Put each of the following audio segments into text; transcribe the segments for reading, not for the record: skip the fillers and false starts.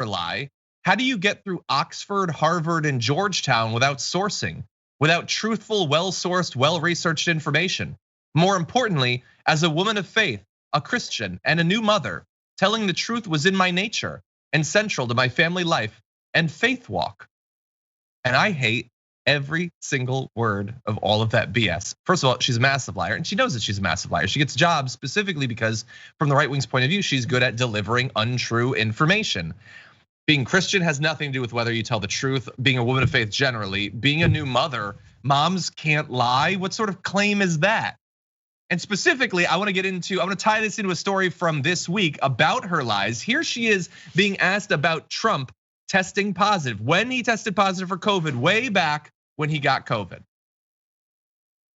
her lie. How do you get through Oxford, Harvard, and Georgetown without sourcing, without truthful, well-sourced, well-researched information? More importantly, as a woman of faith, a Christian, and a new mother, telling the truth was in my nature and central to my family life and faith walk. And I hate every single word of all of that BS. First of all, she's a massive liar, and she knows that she's a massive liar. She gets jobs specifically because, from the right wing's point of view, she's good at delivering untrue information. Being Christian has nothing to do with whether you tell the truth. Being a woman of faith generally, being a new mother, moms can't lie. What sort of claim is that? And specifically, I want to tie this into a story from this week about her lies. Here she is being asked about Trump testing positive, when he tested positive for COVID, way back when he got COVID.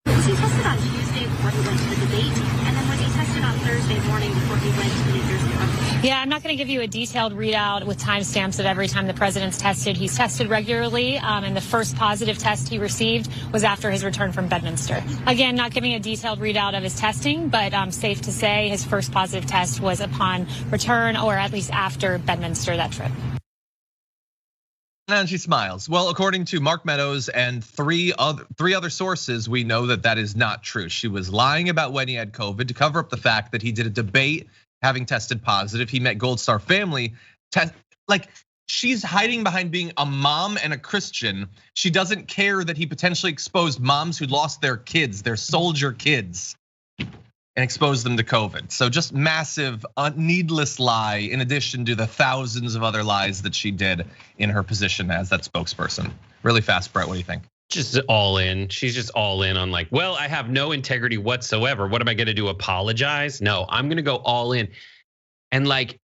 Because he tested on Tuesday before he went to the debate, and then when he tested on Thursday morning before he went to the New Jersey conference. Yeah, I'm not going to give you a detailed readout with timestamps of every time the president's tested. He's tested regularly, and the first positive test he received was after his return from Bedminster. Again, not giving a detailed readout of his testing, but safe to say his first positive test was upon return, or at least after Bedminster, that trip. And she smiles. Well, according to Mark Meadows and three other sources, we know that that is not true. She was lying about when he had COVID to cover up the fact that he did a debate having tested positive. He met Gold Star family. Like, she's hiding behind being a mom and a Christian. She doesn't care that he potentially exposed moms who lost their kids, their soldier kids, and exposed them to COVID. So just massive, needless lie, in addition to the thousands of other lies that she did in her position as that spokesperson. Really fast, Brett, what do you think? Just all in. She's just all in on like, well, I have no integrity whatsoever. What am I gonna do, apologize? No, I'm gonna go all in. And like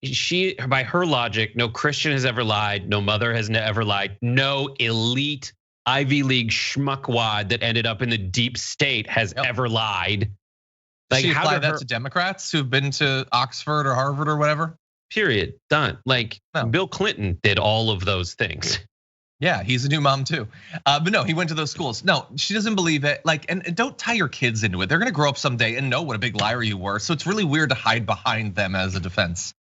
by her logic, no Christian has ever lied, no mother has ever lied, no elite Ivy League schmuckwad that ended up in the deep state has ever lied. Like, she apply that to Democrats who've been to Oxford or Harvard or whatever? Period, done. Like, no. Bill Clinton did all of those things. Yeah, he's a new mom too. But no, he went to those schools. No, she doesn't believe it. Like, and don't tie your kids into it. They're gonna grow up someday and know what a big liar you were. So it's really weird to hide behind them as a defense.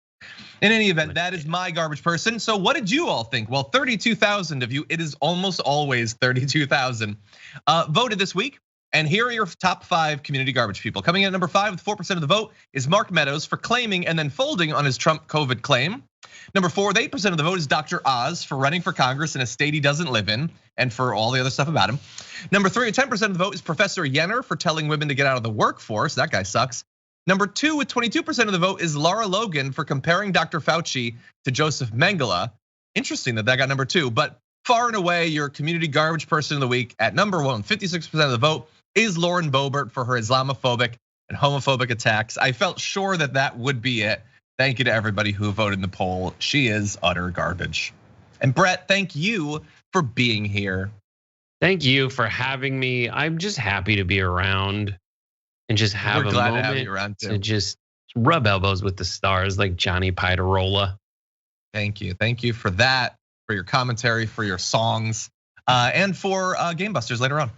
In any event, that is my garbage person. So what did you all think? Well, 32,000 of you, it is almost always 32,000, voted this week. And here are your top 5 community garbage people. Coming in at number 5 with 4% of the vote is Mark Meadows for claiming and then folding on his Trump COVID claim. Number 4 with 8% of the vote is Dr. Oz for running for Congress in a state he doesn't live in, and for all the other stuff about him. Number 3 with 10% of the vote is Professor Yenner for telling women to get out of the workforce. That guy sucks. Number 2 with 22% of the vote is Lara Logan for comparing Dr. Fauci to Joseph Mengele. Interesting that got number 2, but far and away your community garbage person of the week at number 1, 56% of the vote is Lauren Boebert for her Islamophobic and homophobic attacks. I felt sure that that would be it. Thank you to everybody who voted in the poll. She is utter garbage. And Brett, thank you for being here. Thank you for having me. I'm just happy to be around and just have a moment to just rub elbows with the stars like Johnny Piderola. Thank you for that, for your commentary, for your songs, and for Game Busters later on.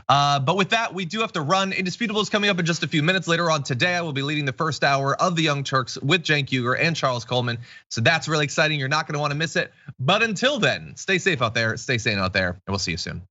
But with that, we do have to run. Indisputable is coming up in just a few minutes. Later on today, I will be leading the first hour of the Young Turks with Cenk Uygur and Charles Coleman. So that's really exciting. You're not gonna wanna miss it. But until then, stay safe out there, stay sane out there, and we'll see you soon.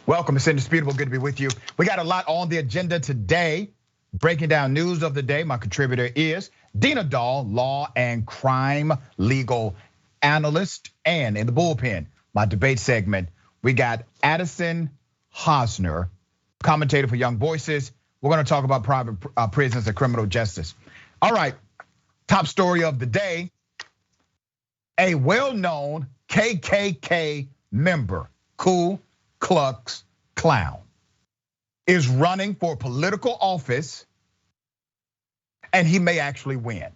Welcome, it's indisputable. Good to be with you. We got a lot on the agenda today. Breaking down news of the day. My contributor is Dina Doll, law and crime legal analyst. And in the bullpen, my debate segment, we got Addison Hosner, commentator for Young Voices. We're going to talk about private prisons and criminal justice. All right, top story of the day. A well-known KKK member, Ku Klux Klan, is running for political office, and he may actually win.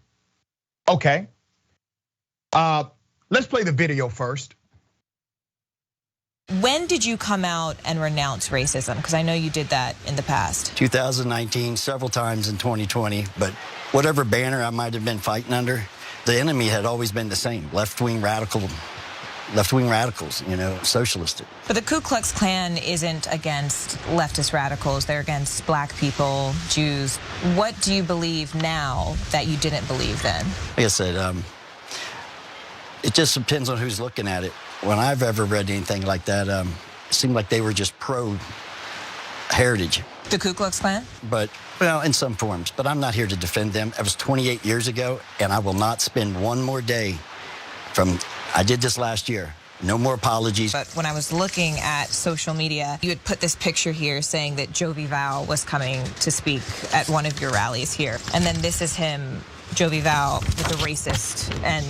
Okay, let's play the video first. When did you come out and renounce racism? Because I know you did that in the past. 2019, several times in 2020, but whatever banner I might have been fighting under, the enemy had always been the same, left-wing radicals, socialist. But the Ku Klux Klan isn't against leftist radicals. They're against black people, Jews. What do you believe now that you didn't believe then? Like I said, it just depends on who's looking at it. When I've ever read anything like that, it seemed like they were just pro-heritage. The Ku Klux Klan? But, well, in some forms. But I'm not here to defend them. That was 28 years ago, and I will not spend one more day I did this last year. No more apologies. But when I was looking at social media, you had put this picture here saying that Jovi Val was coming to speak at one of your rallies here. And then this is him, Jovi Val, with a racist, and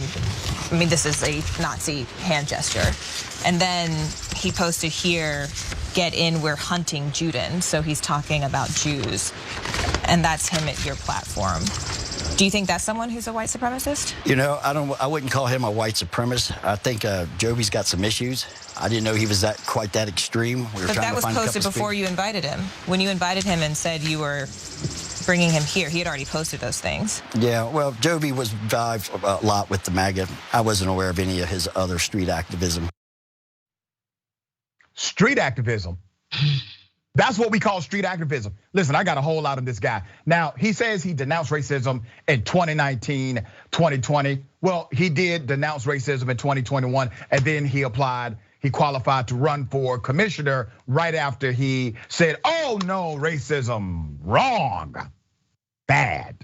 I mean, this is a Nazi hand gesture. And then he posted here, "Get in, we're hunting Juden." So he's talking about Jews. And that's him at your platform. Do you think that's someone who's a white supremacist? You know, I wouldn't call him a white supremacist. I think Jovi's got some issues. I didn't know he was quite that extreme. But that was posted before you invited him. When you invited him and said you were bringing him here, he had already posted those things. Yeah, well, Jovi was involved a lot with the MAGA. I wasn't aware of any of his other street activism. Street activism? That's what we call street activism. Listen, I got a whole lot of this guy. Now, he says he denounced racism in 2019, 2020. Well, he did denounce racism in 2021, and then he qualified to run for commissioner right after he said, "Oh no, racism, wrong, bad."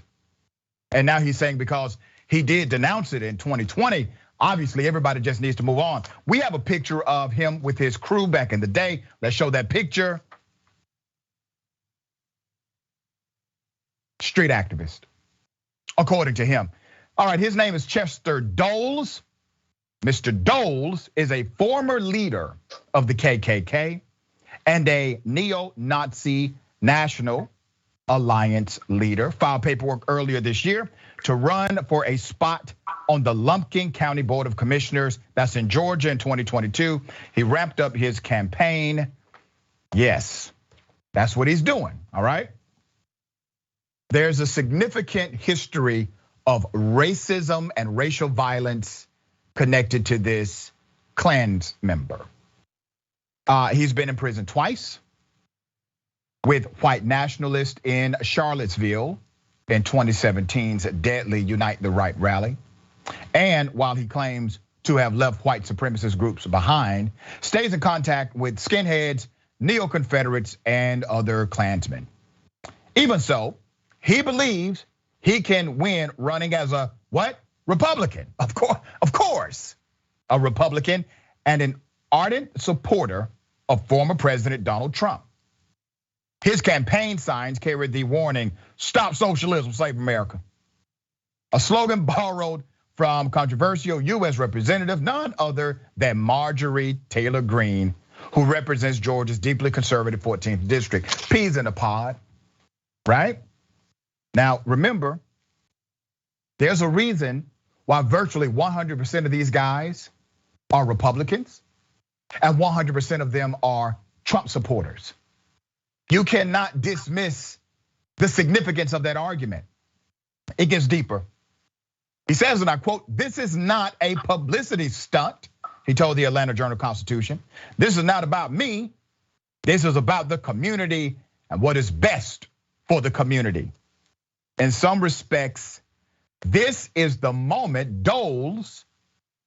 And now he's saying because he did denounce it in 2020, obviously everybody just needs to move on. We have a picture of him with his crew back in the day. Let's show that picture. Street activist, according to him. All right, his name is Chester Doles. Mr. Doles is a former leader of the KKK and a neo-Nazi National Alliance leader. Filed paperwork earlier this year to run for a spot on the Lumpkin County Board of Commissioners. That's in Georgia in 2022. He ramped up his campaign. Yes, that's what he's doing, all right? There's a significant history of racism and racial violence connected to this Klan's member. He's been in prison twice with white nationalists in Charlottesville in 2017's deadly Unite the Right rally. And while he claims to have left white supremacist groups behind, stays in contact with skinheads, neo-Confederates, and other Klansmen. Even so, he believes he can win running as a what? Republican, of course, a Republican and an ardent supporter of former President Donald Trump. His campaign signs carried the warning, "Stop socialism, save America." A slogan borrowed from controversial US Representative, none other than Marjorie Taylor Greene, who represents Georgia's deeply conservative 14th district. Peas in a pod, right? Now, remember, there's a reason why virtually 100% of these guys are Republicans and 100% of them are Trump supporters. You cannot dismiss the significance of that argument. It gets deeper. He says, and I quote, "This is not a publicity stunt," he told the Atlanta Journal-Constitution. "This is not about me. This is about the community and what is best for the community." In some respects, this is the moment Doles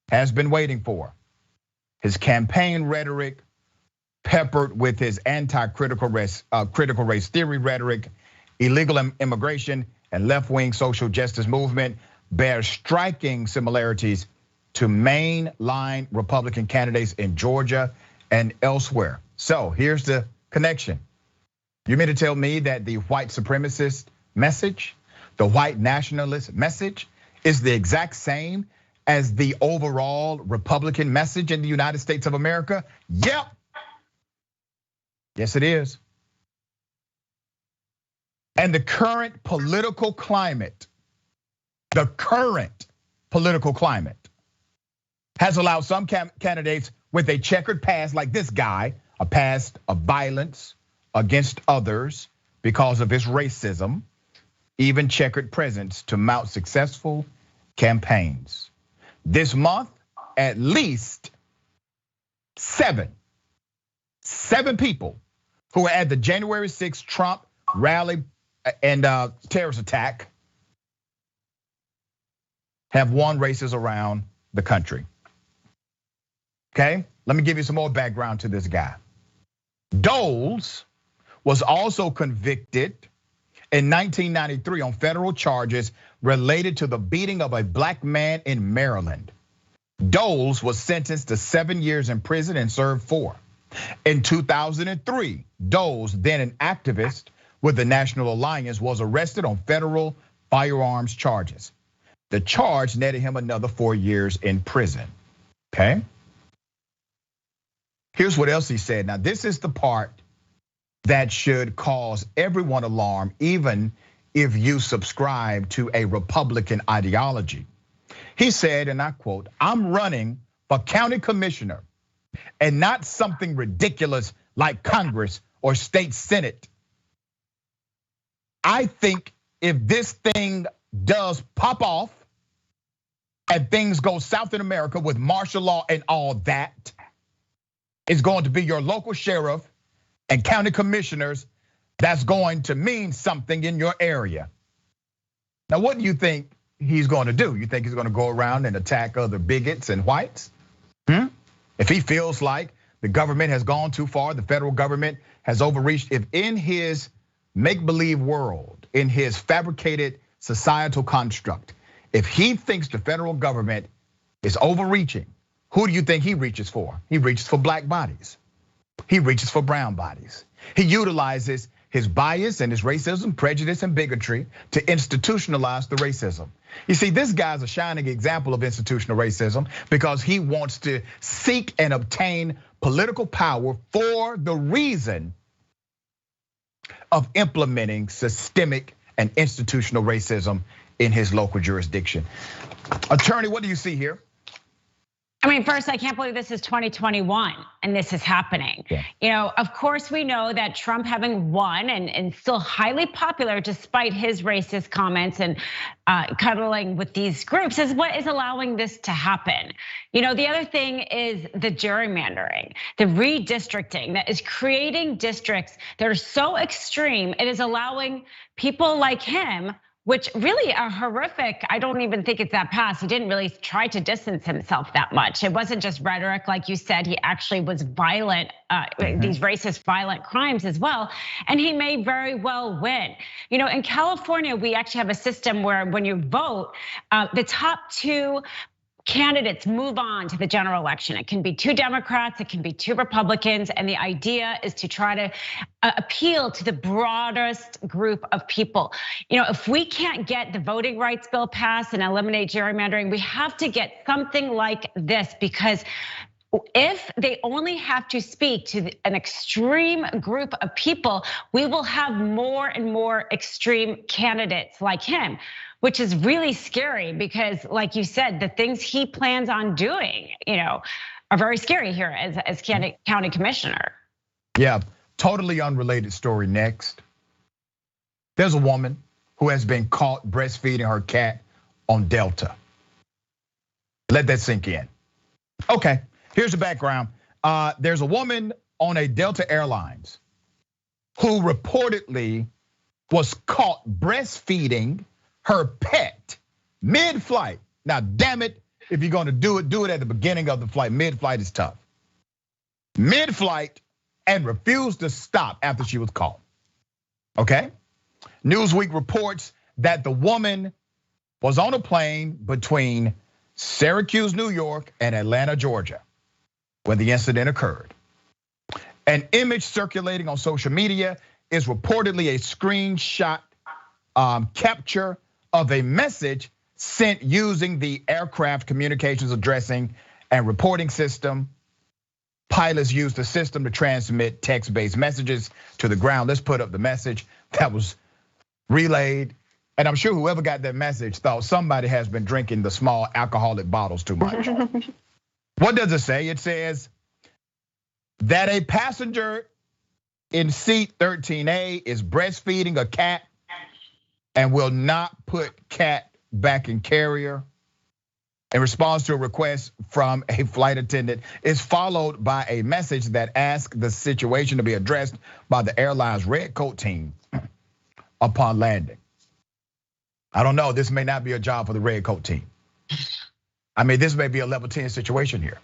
has been waiting for. His campaign rhetoric peppered with his anti-critical race theory rhetoric, illegal immigration, and left-wing social justice movement bear striking similarities to mainline Republican candidates in Georgia and elsewhere. So here's the connection. You mean to tell me that the white supremacist message, the white nationalist message, is the exact same as the overall Republican message in the United States of America? Yep. Yes, it is. And the current political climate has allowed some candidates with a checkered past like this guy, a past of violence against others because of his racism, even checkered presence, to mount successful campaigns. This month, at least seven people who were at the January 6th Trump rally and terrorist attack have won races around the country. Okay, let me give you some more background to this guy. Doles was also convicted in 1993 on federal charges related to the beating of a black man in Maryland. Doles was sentenced to 7 years in prison and served 4. In 2003, Doles, then an activist with the National Alliance, was arrested on federal firearms charges. The charge netted him another 4 years in prison, okay? Here's what else he said. Now, this is the part that should cause everyone alarm, even if you subscribe to a Republican ideology. He said, and I quote, "I'm running for county commissioner and not something ridiculous like Congress or state senate. I think if this thing does pop off and things go south in America with martial law and all that, it's going to be your local sheriff and county commissioners that's going to mean something in your area." Now, what do you think he's going to do? You think he's going to go around and attack other bigots and whites? If he feels like the government has gone too far, the federal government has overreached, if in his make-believe world, in his fabricated societal construct, if he thinks the federal government is overreaching, who do you think he reaches for? He reaches for black bodies. He reaches for brown bodies. He utilizes his bias and his racism, prejudice, and bigotry to institutionalize the racism. You see, this guy's a shining example of institutional racism because he wants to seek and obtain political power for the reason of implementing systemic and institutional racism in his local jurisdiction. Attorney, what do you see here? I mean, first, I can't believe this is 2021 and this is happening. Yeah. Of course, we know that Trump having won and still highly popular despite his racist comments and cuddling with these groups is what is allowing this to happen. The other thing is the gerrymandering, the redistricting that is creating districts that are so extreme. It is allowing people like him, which really are horrific. I don't even think it's that past. He didn't really try to distance himself that much. It wasn't just rhetoric, like you said, he actually was violent, these racist violent crimes as well. And he may very well win. In California, we actually have a system where when you vote, the top 2 candidates move on to the general election. It can be 2 Democrats, it can be 2 Republicans, and the idea is to try to appeal to the broadest group of people. If we can't get the voting rights bill passed and eliminate gerrymandering, we have to get something like this, because if they only have to speak to an extreme group of people, we will have more and more extreme candidates like him, which is really scary because, like you said, the things he plans on doing, are very scary here as county commissioner. Yeah, totally unrelated story next. There's a woman who has been caught breastfeeding her cat on Delta. Let that sink in. Okay, here's the background. There's a woman on a Delta Airlines who reportedly was caught breastfeeding her pet mid-flight. Now, damn it, if you're gonna do it at the beginning of the flight. Mid-flight is tough. Mid-flight, and refused to stop after she was caught. Okay? Newsweek reports that the woman was on a plane between Syracuse, New York, and Atlanta, Georgia, when the incident occurred. An image circulating on social media is reportedly a screenshot capture of a message sent using the aircraft communications addressing and reporting system. Pilots used the system to transmit text-based messages to the ground. Let's put up the message that was relayed. And I'm sure whoever got that message thought somebody has been drinking the small alcoholic bottles too much. What does it say? It says that a passenger in seat 13A is breastfeeding a cat and will not put cat back in carrier. In response to a request from a flight attendant, is followed by a message that asks the situation to be addressed by the airline's red coat team upon landing. I don't know, this may not be a job for the red coat team. I mean, this may be a level 10 situation here,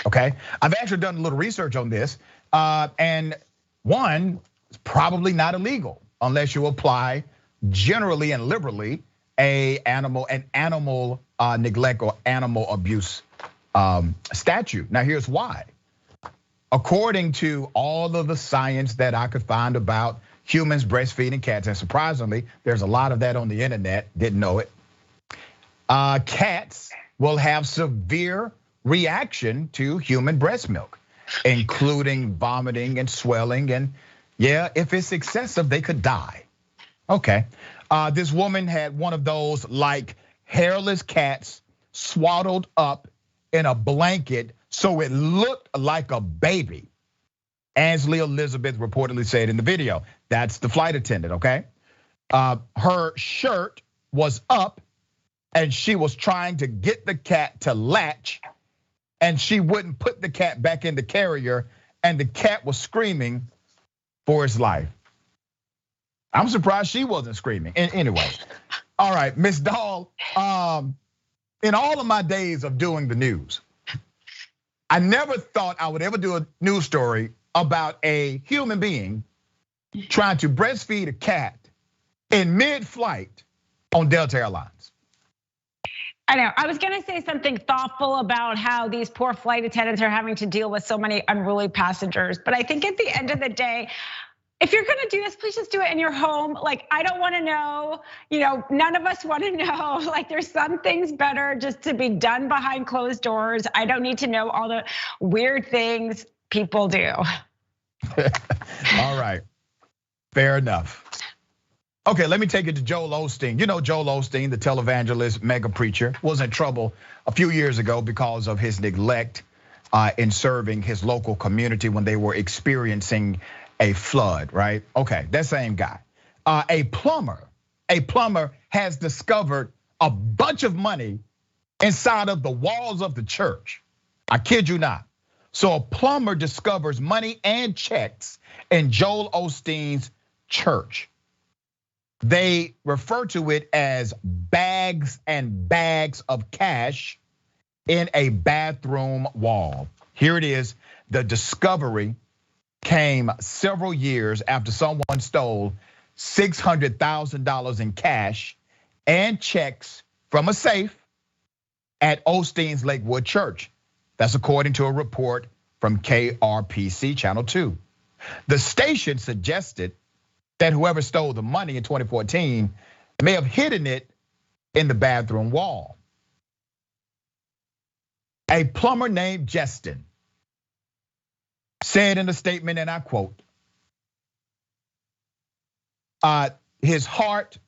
okay? I've actually done a little research on this, and one, it's probably not illegal unless you apply generally and liberally an animal neglect or animal abuse statute. Now here's why. According to all of the science that I could find about humans breastfeeding cats, and surprisingly, there's a lot of that on the internet, didn't know it. Cats will have severe reaction to human breast milk, including vomiting and swelling, and yeah, if it's excessive, they could die. Okay, this woman had one of those like hairless cats swaddled up in a blanket so it looked like a baby. Ansley Elizabeth reportedly said in the video. That's the flight attendant, okay? Her shirt was up and she was trying to get the cat to latch, and she wouldn't put the cat back in the carrier, and the cat was screaming for its life. I'm surprised she wasn't screaming. Anyway, all right, Miss Doll, in all of my days of doing the news, I never thought I would ever do a news story about a human being trying to breastfeed a cat in mid-flight on Delta Airlines. I know, I was gonna say something thoughtful about how these poor flight attendants are having to deal with so many unruly passengers. But I think at the end of the day, if you're gonna do this, please just do it in your home. Like, I don't wanna know, none of us wanna know. Like, there's some things better just to be done behind closed doors. I don't need to know all the weird things people do. All right, fair enough. Okay, let me take it to Joel Olsteen. You know Joel Olsteen, the televangelist, mega preacher, was in trouble a few years ago because of his neglect in serving his local community when they were experiencing a flood, right? Okay, that same guy. A plumber has discovered a bunch of money inside of the walls of the church. I kid you not. So a plumber discovers money and checks in Joel Olsteen's church. They refer to it as bags and bags of cash in a bathroom wall. Here it is. The discovery came several years after someone stole $600,000 in cash and checks from a safe at Olsteen's Lakewood Church. That's according to a report from KRPC Channel 2. The station suggested that whoever stole the money in 2014 may have hidden it in the bathroom wall. A plumber named Justin said in a statement, and I quote, his heart,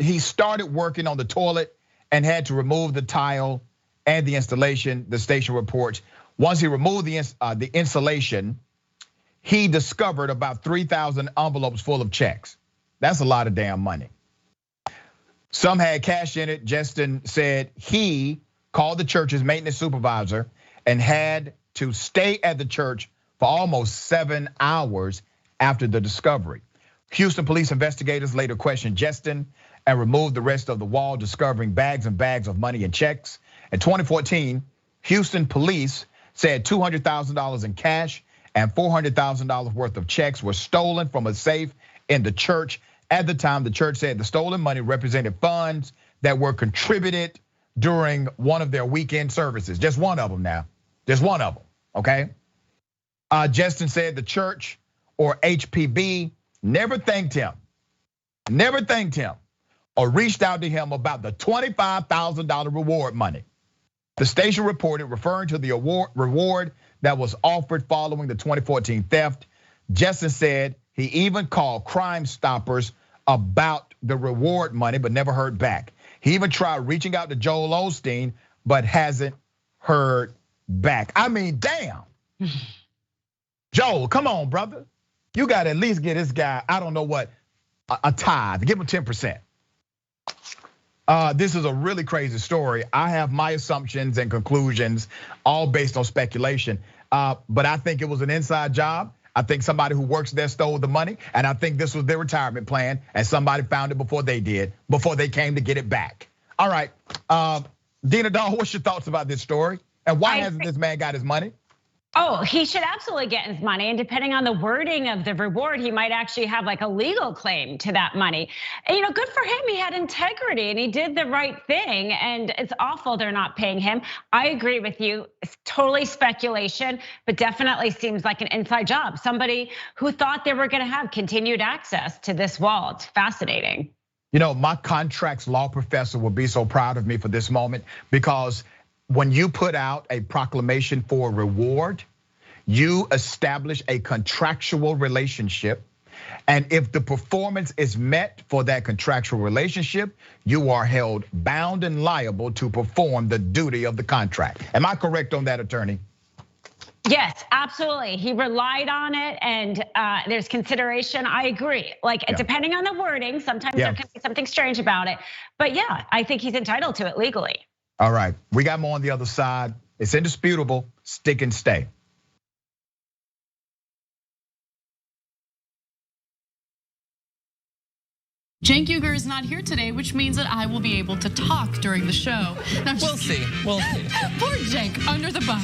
he started working on the toilet and had to remove the tile and the installation, the station reports. Once he removed the insulation, he discovered about 3,000 envelopes full of checks. That's a lot of damn money. Some had cash in it. Justin said he called the church's maintenance supervisor and had to stay at the church for almost 7 hours after the discovery. Houston police investigators later questioned Justin and removed the rest of the wall, discovering bags and bags of money and checks. In 2014, Houston police said $200,000 in cash and $400,000 worth of checks were stolen from a safe in the church. At the time, the church said the stolen money represented funds that were contributed during one of their weekend services. Just one of them now. Just one of them, okay? Justin said the church, or HPB, never thanked him or reached out to him about the $25,000 reward money. The station reported, referring to the reward that was offered following the 2014 theft. Justin said he even called Crime Stoppers about the reward money, but never heard back. He even tried reaching out to Joel Olsteen, but hasn't heard back. I mean, damn. Joel, come on, brother. You got to at least get this guy, I don't know what, a tithe. Give him 10%. This is a really crazy story. I have my assumptions and conclusions, all based on speculation. But I think it was an inside job. I think somebody who works there stole the money, and I think this was their retirement plan, and somebody found it before they did, before they came to get it back. All right, Dina Doll, what's your thoughts about this story? And why hasn't this man got his money? Oh, he should absolutely get his money. And depending on the wording of the reward, he might actually have like a legal claim to that money. And good for him, he had integrity and he did the right thing. And it's awful they're not paying him. I agree with you, it's totally speculation, but definitely seems like an inside job. Somebody who thought they were gonna have continued access to this wall. It's fascinating. My contracts law professor will be so proud of me for this moment, because when you put out a proclamation for reward, you establish a contractual relationship. And if the performance is met for that contractual relationship, you are held bound and liable to perform the duty of the contract. Am I correct on that, attorney? Yes, absolutely. He relied on it, and there's consideration. I agree. Depending on the wording, sometimes there can be something strange about it. But yeah, I think he's entitled to it legally. All right, we got more on the other side. It's indisputable, stick and stay. Cenk Uygur is not here today, which means that I will be able to talk during the show. No, we'll see. Poor Cenk, under the bus.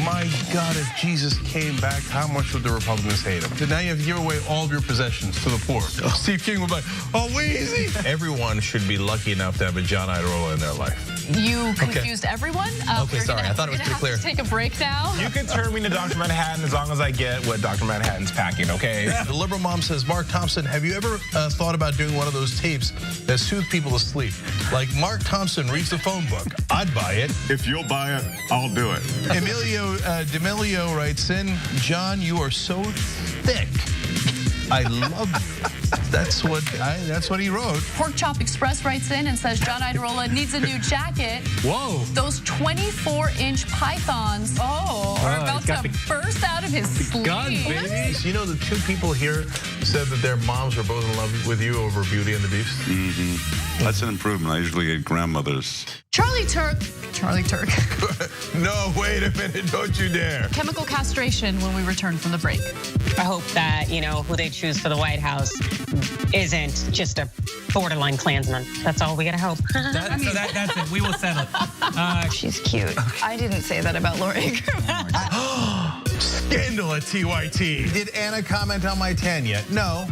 My God, if Jesus came back, how much would the Republicans hate him? Now you have to give away all of your possessions to the poor. Steve King would be like, oh, Weezy. Everyone should be lucky enough to have a John Iadarola in their life. You confused everyone? Okay, sorry, I thought it was pretty clear. Take a break now. You can turn me to Dr. Manhattan as long as I get what Dr. Manhattan's packing, okay? The liberal mom says, Mark Thompson, have you ever thought about doing one of those tapes that soothe people to sleep? Like Mark Thompson reads the phone book. I'd buy it. If you'll buy it, I'll do it. Emilio D'Amelio writes in, John, you are so thick. I love you. That's what he wrote. Pork Chop Express writes in and says John Iadarola needs a new jacket. Whoa. Those 24-inch pythons are about to burst out of his sleeve. Gun, baby. You know, the two people here said that their moms were both in love with you over Beauty and the Beast. Mm-hmm. That's an improvement. I usually get grandmothers. Charlie Turk. No, wait a minute, don't you dare. Chemical castration when we return from the break. I hope that, who they choose for the White House isn't just a borderline Klansman. That's all we gotta hope. That's it, we will settle it. She's cute. I didn't say that about Laura Ingraham. Scandal at TYT. Did Anna comment on my tan yet? No,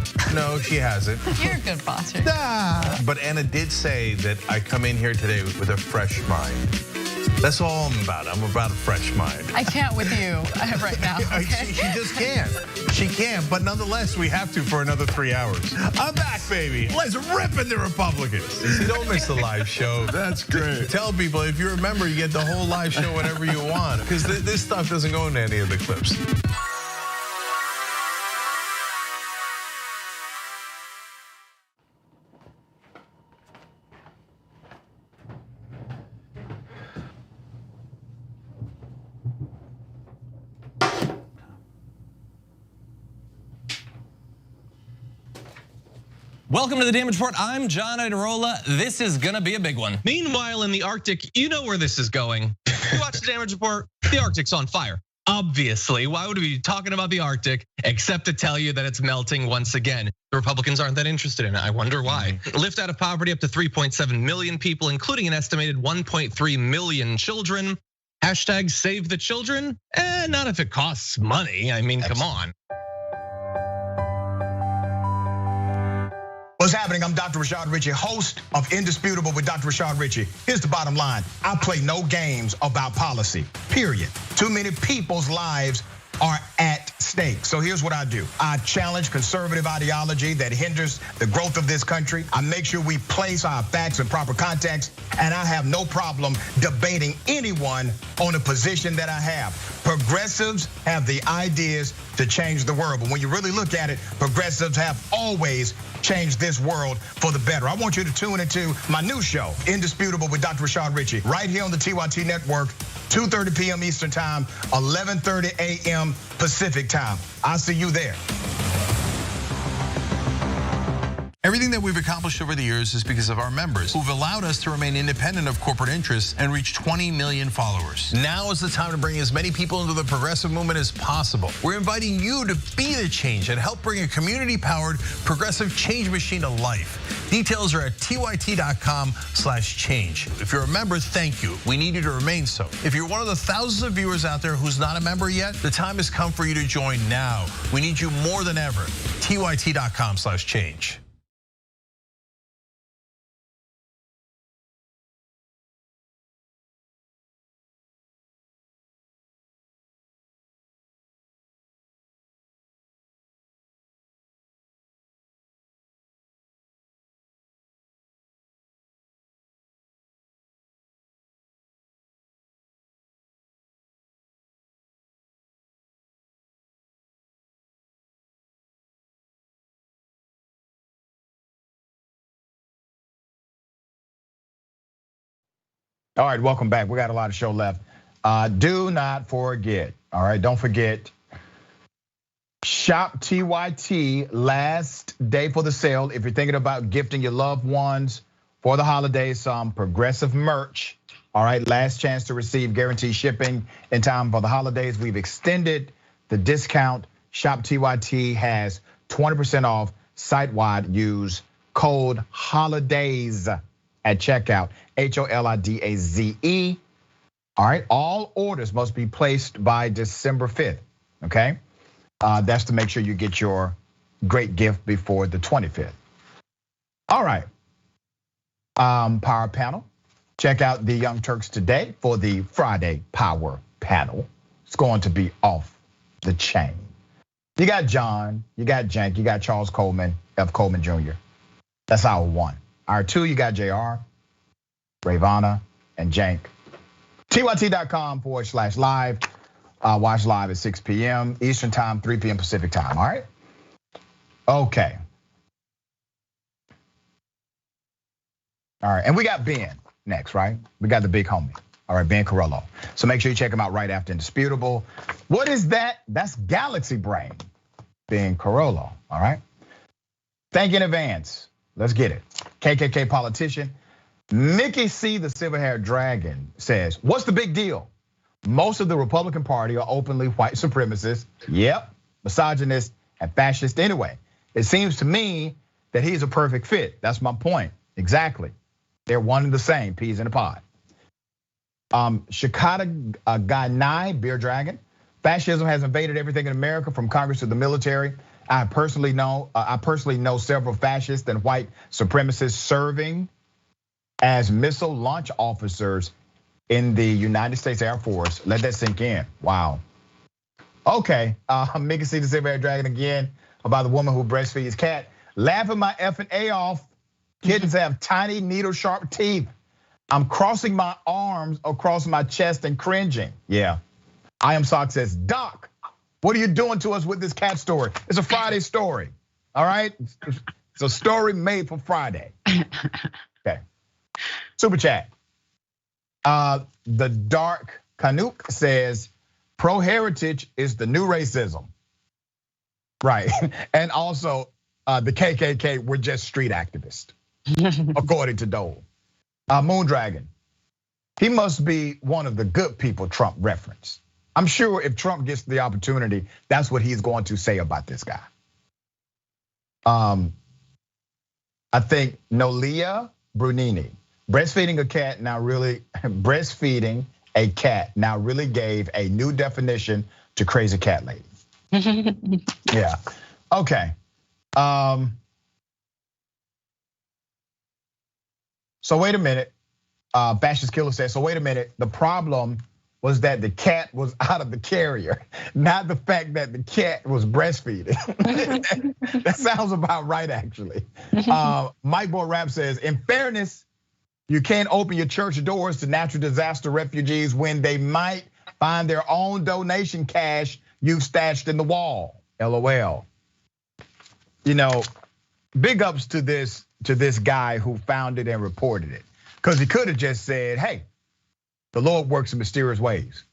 she hasn't. You're a good foster. But Anna did say that I come in here today with a fresh mind. That's all I'm about. I'm about a fresh mind. I can't with you right now. Okay? She just can't. She can't, but nonetheless, we have to for another 3 hours. I'm back, baby. Let's rip in the Republicans. See, don't miss the live show. That's great. Tell people, if you're a member, you get the whole live show whenever you want, because this stuff doesn't go into any of the clips. Welcome to the Damage Report. I'm John Iadarola. This is gonna be a big one. Meanwhile, in the Arctic, you know where this is going. You watch the Damage Report, the Arctic's on fire. Obviously, why would we be talking about the Arctic except to tell you that it's melting once again? The Republicans aren't that interested in it. I wonder why. Lift out of poverty up to 3.7 million people, including an estimated 1.3 million children. Hashtag save the children? Not if it costs money. I mean, come on. What's happening? I'm Dr. Rashad Richey, host of Indisputable with Dr. Rashad Richey. Here's the bottom line. I play no games about policy, period. Too many people's lives are at stake. So here's what I do. I challenge conservative ideology that hinders the growth of this country. I make sure we place our facts in proper context, and I have no problem debating anyone on a position that I have. Progressives have the ideas to change the world, but when you really look at it, progressives have always changed this world for the better. I want you to tune into my new show, Indisputable with Dr. Rashad Richey, right here on the TYT Network, 2:30 p.m. Eastern Time, 11:30 a.m. Pacific Time. I'll see you there. Everything that we've accomplished over the years is because of our members who've allowed us to remain independent of corporate interests and reach 20 million followers. Now is the time to bring as many people into the progressive movement as possible. We're inviting you to be the change and help bring a community-powered progressive change machine to life. Details are at tyt.com/change. If you're a member, thank you. We need you to remain so. If you're one of the thousands of viewers out there who's not a member yet, the time has come for you to join now. We need you more than ever. tyt.com/change. All right, welcome back. We got a lot of show left. Do not forget, all right, don't forget, Shop TYT, last day for the sale. If you're thinking about gifting your loved ones for the holidays some progressive merch, all right, last chance to receive guaranteed shipping in time for the holidays. We've extended the discount. Shop TYT has 20% off site-wide. Use code HOLIDAYS at checkout, HOLIDAZE. All right, all orders must be placed by December 5th, okay? That's to make sure you get your great gift before the 25th. All right, Power Panel. Check out the Young Turks today for the Friday Power Panel. It's going to be off the chain. You got John, you got Jank, you got Charles Coleman, F. Coleman Jr. That's our one. Our two, you got JR, Ravana, and Jank. TYT.com/live. Watch live at 6 p.m. Eastern Time, 3 p.m. Pacific Time, all right? Okay. All right, and we got Ben next, right? We got the big homie, all right, Ben Carollo. So make sure you check him out right after Indisputable. What is that? That's Galaxy Brain, Ben Carollo, all right? Thank you in advance. Let's get it. KKK politician Mickey C, the silver-haired dragon, says, what's the big deal? Most of the Republican Party are openly white supremacists. Yep, misogynist and fascist anyway. It seems to me that he's a perfect fit. That's my point, exactly. They're one and the same, peas in a pod. Shikata Ganai, beer dragon. Fascism has invaded everything in America, from Congress to the military. I personally know several fascists and white supremacists serving as missile launch officers in the United States Air Force. Let that sink in. Wow. Okay, Mickey C, the silver-haired dragon again about the woman who breastfeeds cat. Laughing my effing A off. Kittens have tiny needle-sharp teeth. I'm crossing my arms across my chest and cringing. Yeah. I Am Sock says, Doc, what are you doing to us with this cat story? It's a Friday story, all right? It's a story made for Friday. Okay. Super chat. The Dark Canuck says, pro-heritage is the new racism. Right, and also the KKK, we're just street activists, according to Dole. Moondragon, he must be one of the good people Trump referenced. I'm sure if Trump gets the opportunity, that's what he's going to say about this guy. I think Nolia Brunini, breastfeeding a a cat now really gave a new definition to crazy cat lady. Yeah, okay. So wait a minute, Bash's Killer says, so wait a minute, the problem was that the cat was out of the carrier, not the fact that the cat was breastfeeding. That sounds about right, actually. Mike Boy Rap says, in fairness, you can't open your church doors to natural disaster refugees when they might find their own donation cash you've stashed in the wall. LOL. You know, big ups to this guy who found it and reported it. Because he could have just said, hey, the Lord works in mysterious ways.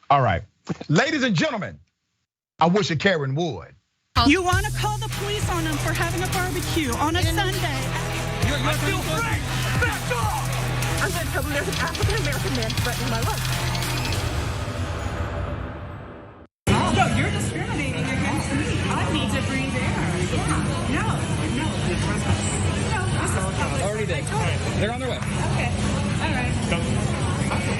All right, ladies and gentlemen, I wish a Karen would. You want to call the police on them for having a barbecue on a Sunday? I feel free. Back off! I'm going to tell them there's an African-American man threatening my life. No, you're discriminating against me. I need to breathe air. No. Already did. They're on their way. Okay, all right.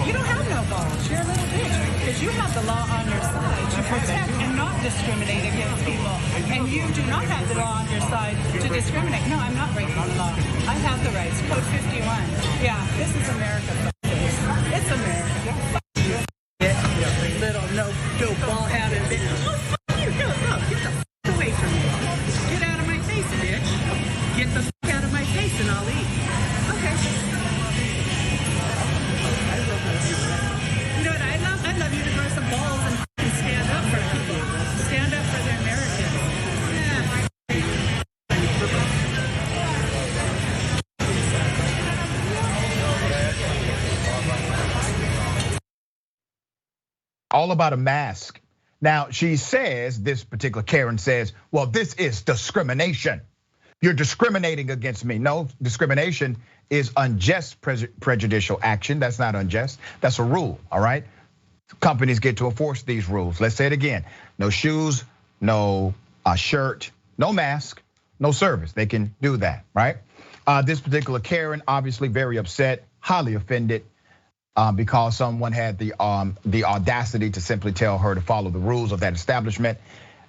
You don't have no balls. You're a little bitch because you have the law on your side to protect and not discriminate against people. And you do not have the law on your side to discriminate. No, I'm not breaking the law. I have the rights. Code 51. Yeah, this is America. It's America. Little no ball-hatted bitch. Oh, fuck you. No, get the fuck away from me. Get out of my face, bitch. Get the fuck out of my face and I'll eat. Okay. You know what I love? I love you to grow some balls and stand up for people. Stand up for the Americans. Yeah. All about a mask. Now, she says, this particular Karen says, well, this is discrimination. You're discriminating against me. No, discrimination is unjust prejudicial action. That's not unjust, that's a rule, all right? Companies get to enforce these rules. Let's say it again. No shoes, no shirt, no mask, no service. They can do that, right? This particular Karen, obviously very upset, highly offended, because someone had the audacity to simply tell her to follow the rules of that establishment.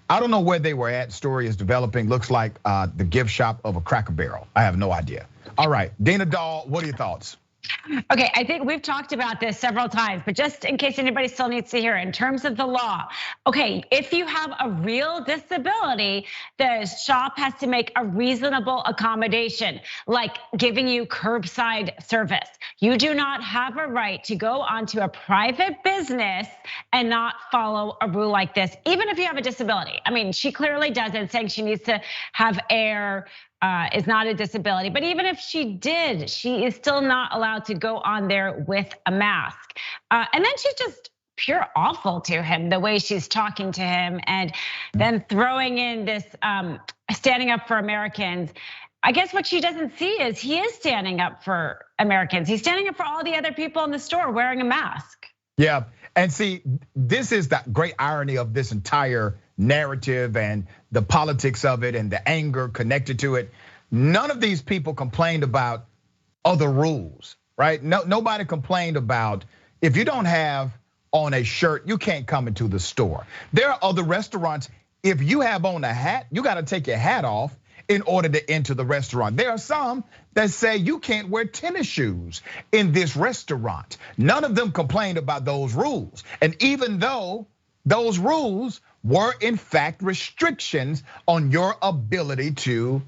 I don't know where they were at. Story is developing. Looks like the gift shop of a Cracker Barrel. I have no idea. All right, Dina Doll, what are your thoughts? Okay, I think we've talked about this several times, but just in case anybody still needs to hear it, in terms of the law, okay, if you have a real disability, the shop has to make a reasonable accommodation, like giving you curbside service. You do not have a right to go onto a private business and not follow a rule like this, even if you have a disability. I mean, she clearly doesn't, saying she needs to have air, is not a disability. But even if she did, she is still not allowed to go on there with a mask. And then she's just pure awful to him, the way she's talking to him, and then throwing in this standing up for Americans. I guess what she doesn't see is he is standing up for Americans. He's standing up for all the other people in the store wearing a mask. Yeah, and see, this is the great irony of this entire narrative and the politics of it and the anger connected to it. None of these people complained about other rules, right? Nobody complained about if you don't have on a shirt, you can't come into the store. There are other restaurants, if you have on a hat, you gotta take your hat off in order to enter the restaurant. There are some that say you can't wear tennis shoes in this restaurant. None of them complained about those rules. And even though those rules were in fact restrictions on your ability to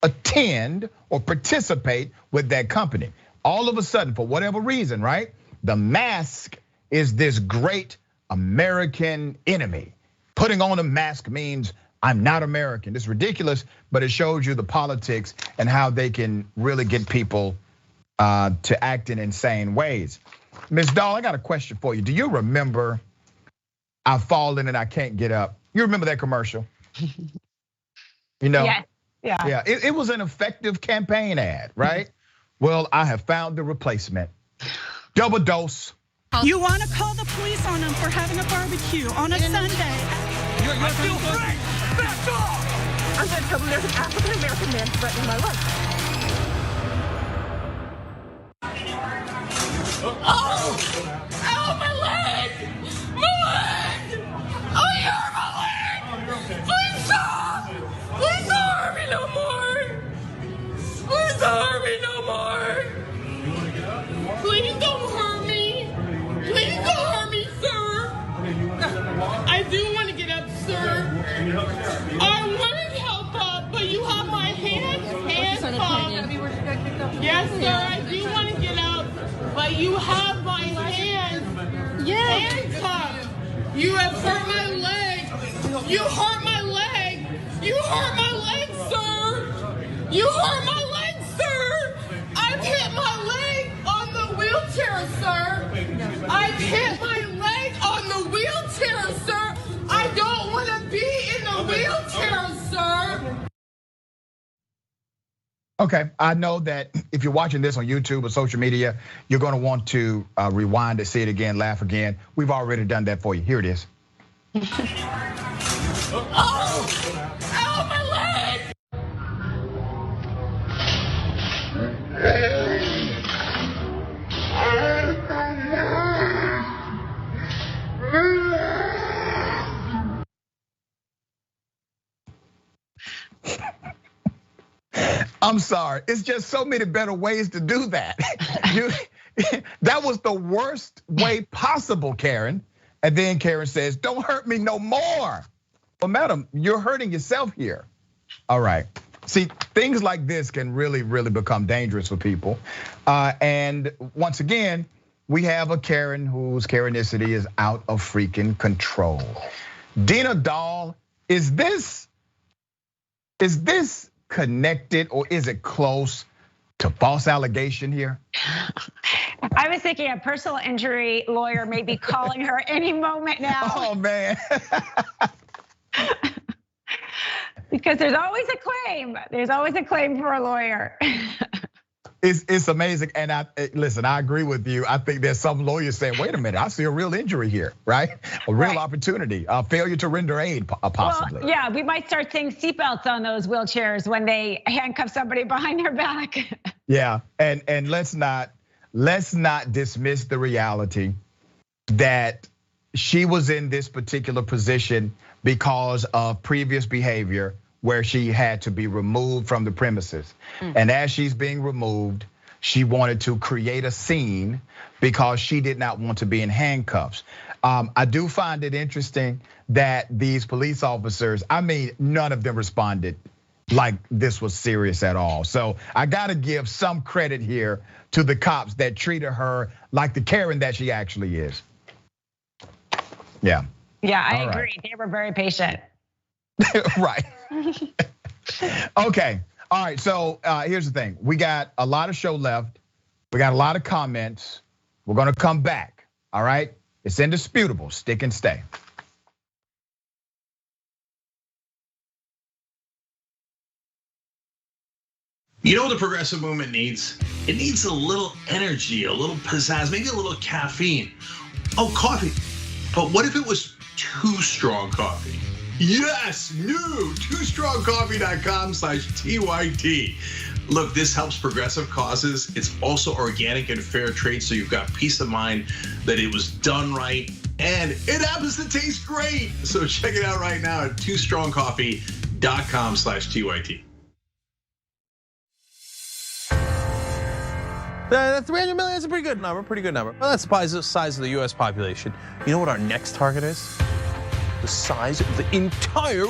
attend or participate with that company. All of a sudden, for whatever reason, right? The mask is this great American enemy. Putting on a mask means I'm not American. It's ridiculous, but it shows you the politics and how they can really get people to act in insane ways. Ms. Doll, I got a question for you. Do you remember I've fallen and I can't get up? You remember that commercial? You know? Yeah. It was an effective campaign ad, right? Well, I have found the replacement. Double dose. You want to call the police on them for having a barbecue on a Sunday? I feel free. Back off! I'm going to tell them there's an African-American man threatening my life. Oh! Ow, my leg! My leg! Oh, you hurt my leg! Please stop! Please don't hurt me no more! Please don't hurt me no more! Please don't hurt me! Please don't hurt me, sir! I do want to get up, sir. I want to help up, but you have my hands handcuffed. Yes, sir, I do want to get up, but you have my hands handcuffed. You have hurt my leg. You hurt my leg. You hurt my leg, sir. You hurt my leg, sir. I've hit my leg on the wheelchair, sir. I've hit my leg on the wheelchair, sir. I don't want to be in the wheelchair, sir. Okay, I know that if you're watching this on YouTube or social media, you're gonna want to rewind to see it again, laugh again. We've already done that for you. Here it is. Oh! Ow, my leg! I'm sorry. It's just so many better ways to do that. That was the worst way possible, Karen. And then Karen says, don't hurt me no more. Well, madam, you're hurting yourself here. All right. See, things like this can really, really become dangerous for people. And once again, we have a Karen whose Karenicity is out of freaking control. Dina Doll, is this connected or is it close to false allegation here? I was thinking a personal injury lawyer may be calling her any moment now. Oh man. Because there's always a claim. There's always a claim for a lawyer. It's amazing, and listen. I agree with you. I think there's some lawyers saying, "Wait a minute, I see a real injury here, right? A real opportunity, a failure to render aid, possibly." Well, yeah, we might start seeing seatbelts on those wheelchairs when they handcuff somebody behind their back. Yeah, and let's not dismiss the reality that she was in this particular position because of previous behavior where she had to be removed from the premises. And as she's being removed, she wanted to create a scene because she did not want to be in handcuffs. I do find it interesting that these police officers, I mean, none of them responded like this was serious at all. So I gotta give some credit here to the cops that treated her like the Karen that she actually is. Yeah. Yeah, I agree. They were very patient. Right. Okay. All right. So here's the thing. We got a lot of show left. We got a lot of comments. We're gonna come back. All right. It's indisputable. Stick and stay. You know what the progressive movement needs? It needs a little energy, a little pizzazz, maybe a little caffeine. Oh, coffee. But what if it was too strong coffee? Yes, new, toostrongcoffee.com/TYT. Look, this helps progressive causes. It's also organic and fair trade, so you've got peace of mind that it was done right, and it happens to taste great. So check it out right now at toostrongcoffee.com/TYT. 300 million is a pretty good number, Well, that's the size of the US population. You know what our next target is? The size of the entire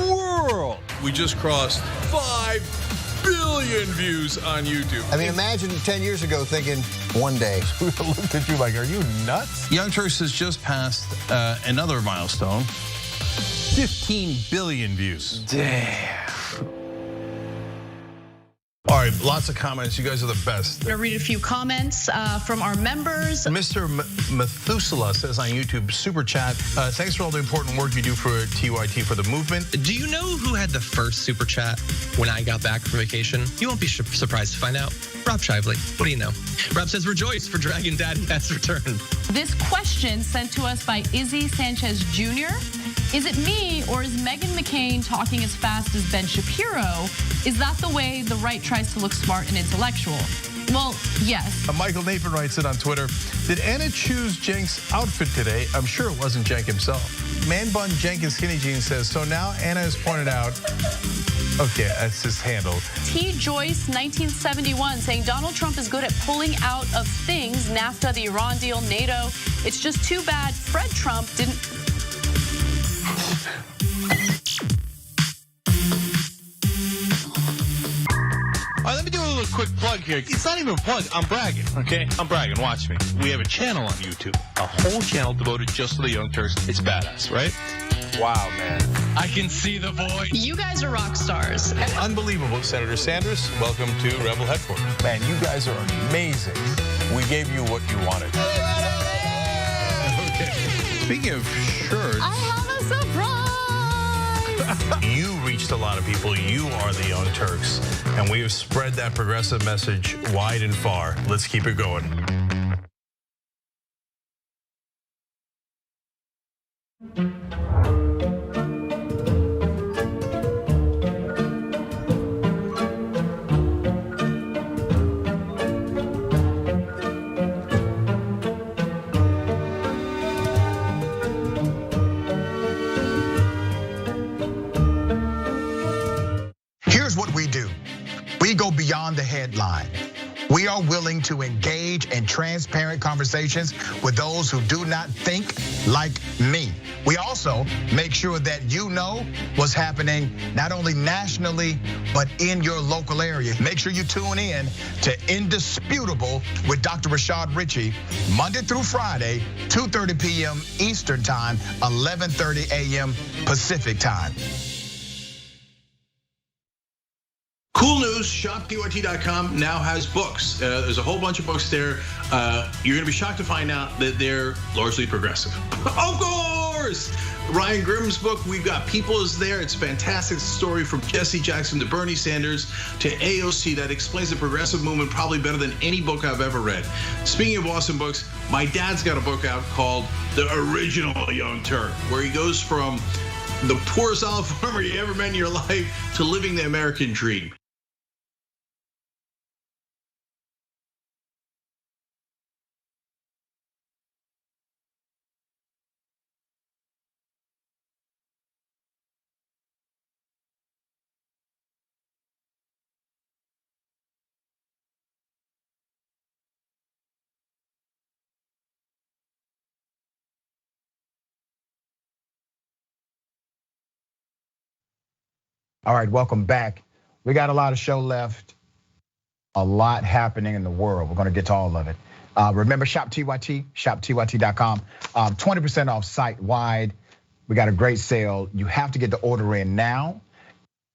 world. We just crossed 5 billion views on YouTube. I mean, imagine 10 years ago thinking one day. We looked at you like, are you nuts? Young Turks has just passed another milestone. 15 billion views. Damn. All right, lots of comments. You guys are the best. I'm gonna read a few comments from our members. Mr. Methuselah says on YouTube, super chat, thanks for all the important work you do for TYT for the movement. Do you know who had the first super chat when I got back from vacation? You won't be surprised to find out. Rob Shively, what do you know? Rob says, rejoice for Dragon Daddy has returned. This question sent to us by Izzy Sanchez Jr. Is it me or is Meghan McCain talking as fast as Ben Shapiro? Is that the way the right tries to look smart and intellectual? Well, yes. Michael Nathan writes it on Twitter. Did Anna choose Cenk's outfit today? I'm sure it wasn't Cenk himself. Man Bun Jenkins Skinny Jeans says, so now Anna has pointed out, okay, that's his handle. T. Joyce, 1971, saying Donald Trump is good at pulling out of things, NAFTA, the Iran deal, NATO. It's just too bad Fred Trump didn't. All right, let me do a little quick plug here. It's not even a plug, I'm bragging, okay? I'm bragging, watch me. We have a channel on YouTube, a whole channel devoted just to the Young Turks. It's badass, right? Wow, man. I can see the voice. You guys are rock stars. Unbelievable. Senator Sanders, welcome to Rebel Headquarters. Man, you guys are amazing. We gave you what you wanted. Okay. Speaking of shirts. I have a surprise. You reached a lot of people. You are the Young Turks. And we have spread that progressive message wide and far. Let's keep it going. Here's what we do. We go beyond the headline. We are willing to engage in transparent conversations with those who do not think like me. We also make sure that you know what's happening not only nationally, but in your local area. Make sure you tune in to Indisputable with Dr. Rashad Ritchie, Monday through Friday, 2:30 p.m. Eastern Time, 11:30 a.m. Pacific Time. Cool news, shoptyt.com now has books. There's a whole bunch of books there. You're gonna be shocked to find out that they're largely progressive. Of course! Ryan Grimm's book, We've Got People, is there. It's a fantastic story from Jesse Jackson to Bernie Sanders to AOC that explains the progressive movement probably better than any book I've ever read. Speaking of awesome books, my dad's got a book out called The Original Young Turk, where he goes from the poorest olive farmer you ever met in your life to living the American dream. All right, welcome back. We got a lot of show left, a lot happening in the world. We're gonna get to all of it. Remember, shop TYT, shoptyt.com, 20% off site-wide. We got a great sale. You have to get the order in now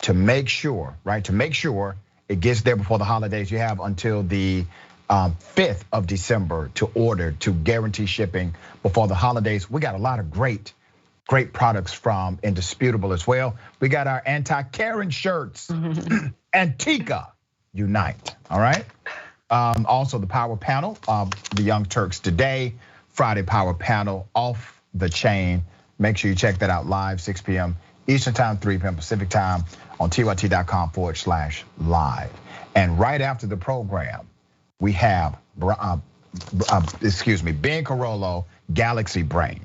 to make sure, right? To make sure it gets there before the holidays. You have until the 5th of December to order, to guarantee shipping before the holidays. We got a lot of great products from Indisputable as well. We got our anti-Karen shirts, Antica Unite, all right? Also the power panel, the Young Turks today, Friday power panel, off the chain. Make sure you check that out live, 6 p.m. Eastern Time, 3 p.m. Pacific Time on tyt.com/live. And right after the program, we have, Ben Carollo, Galaxy Brain.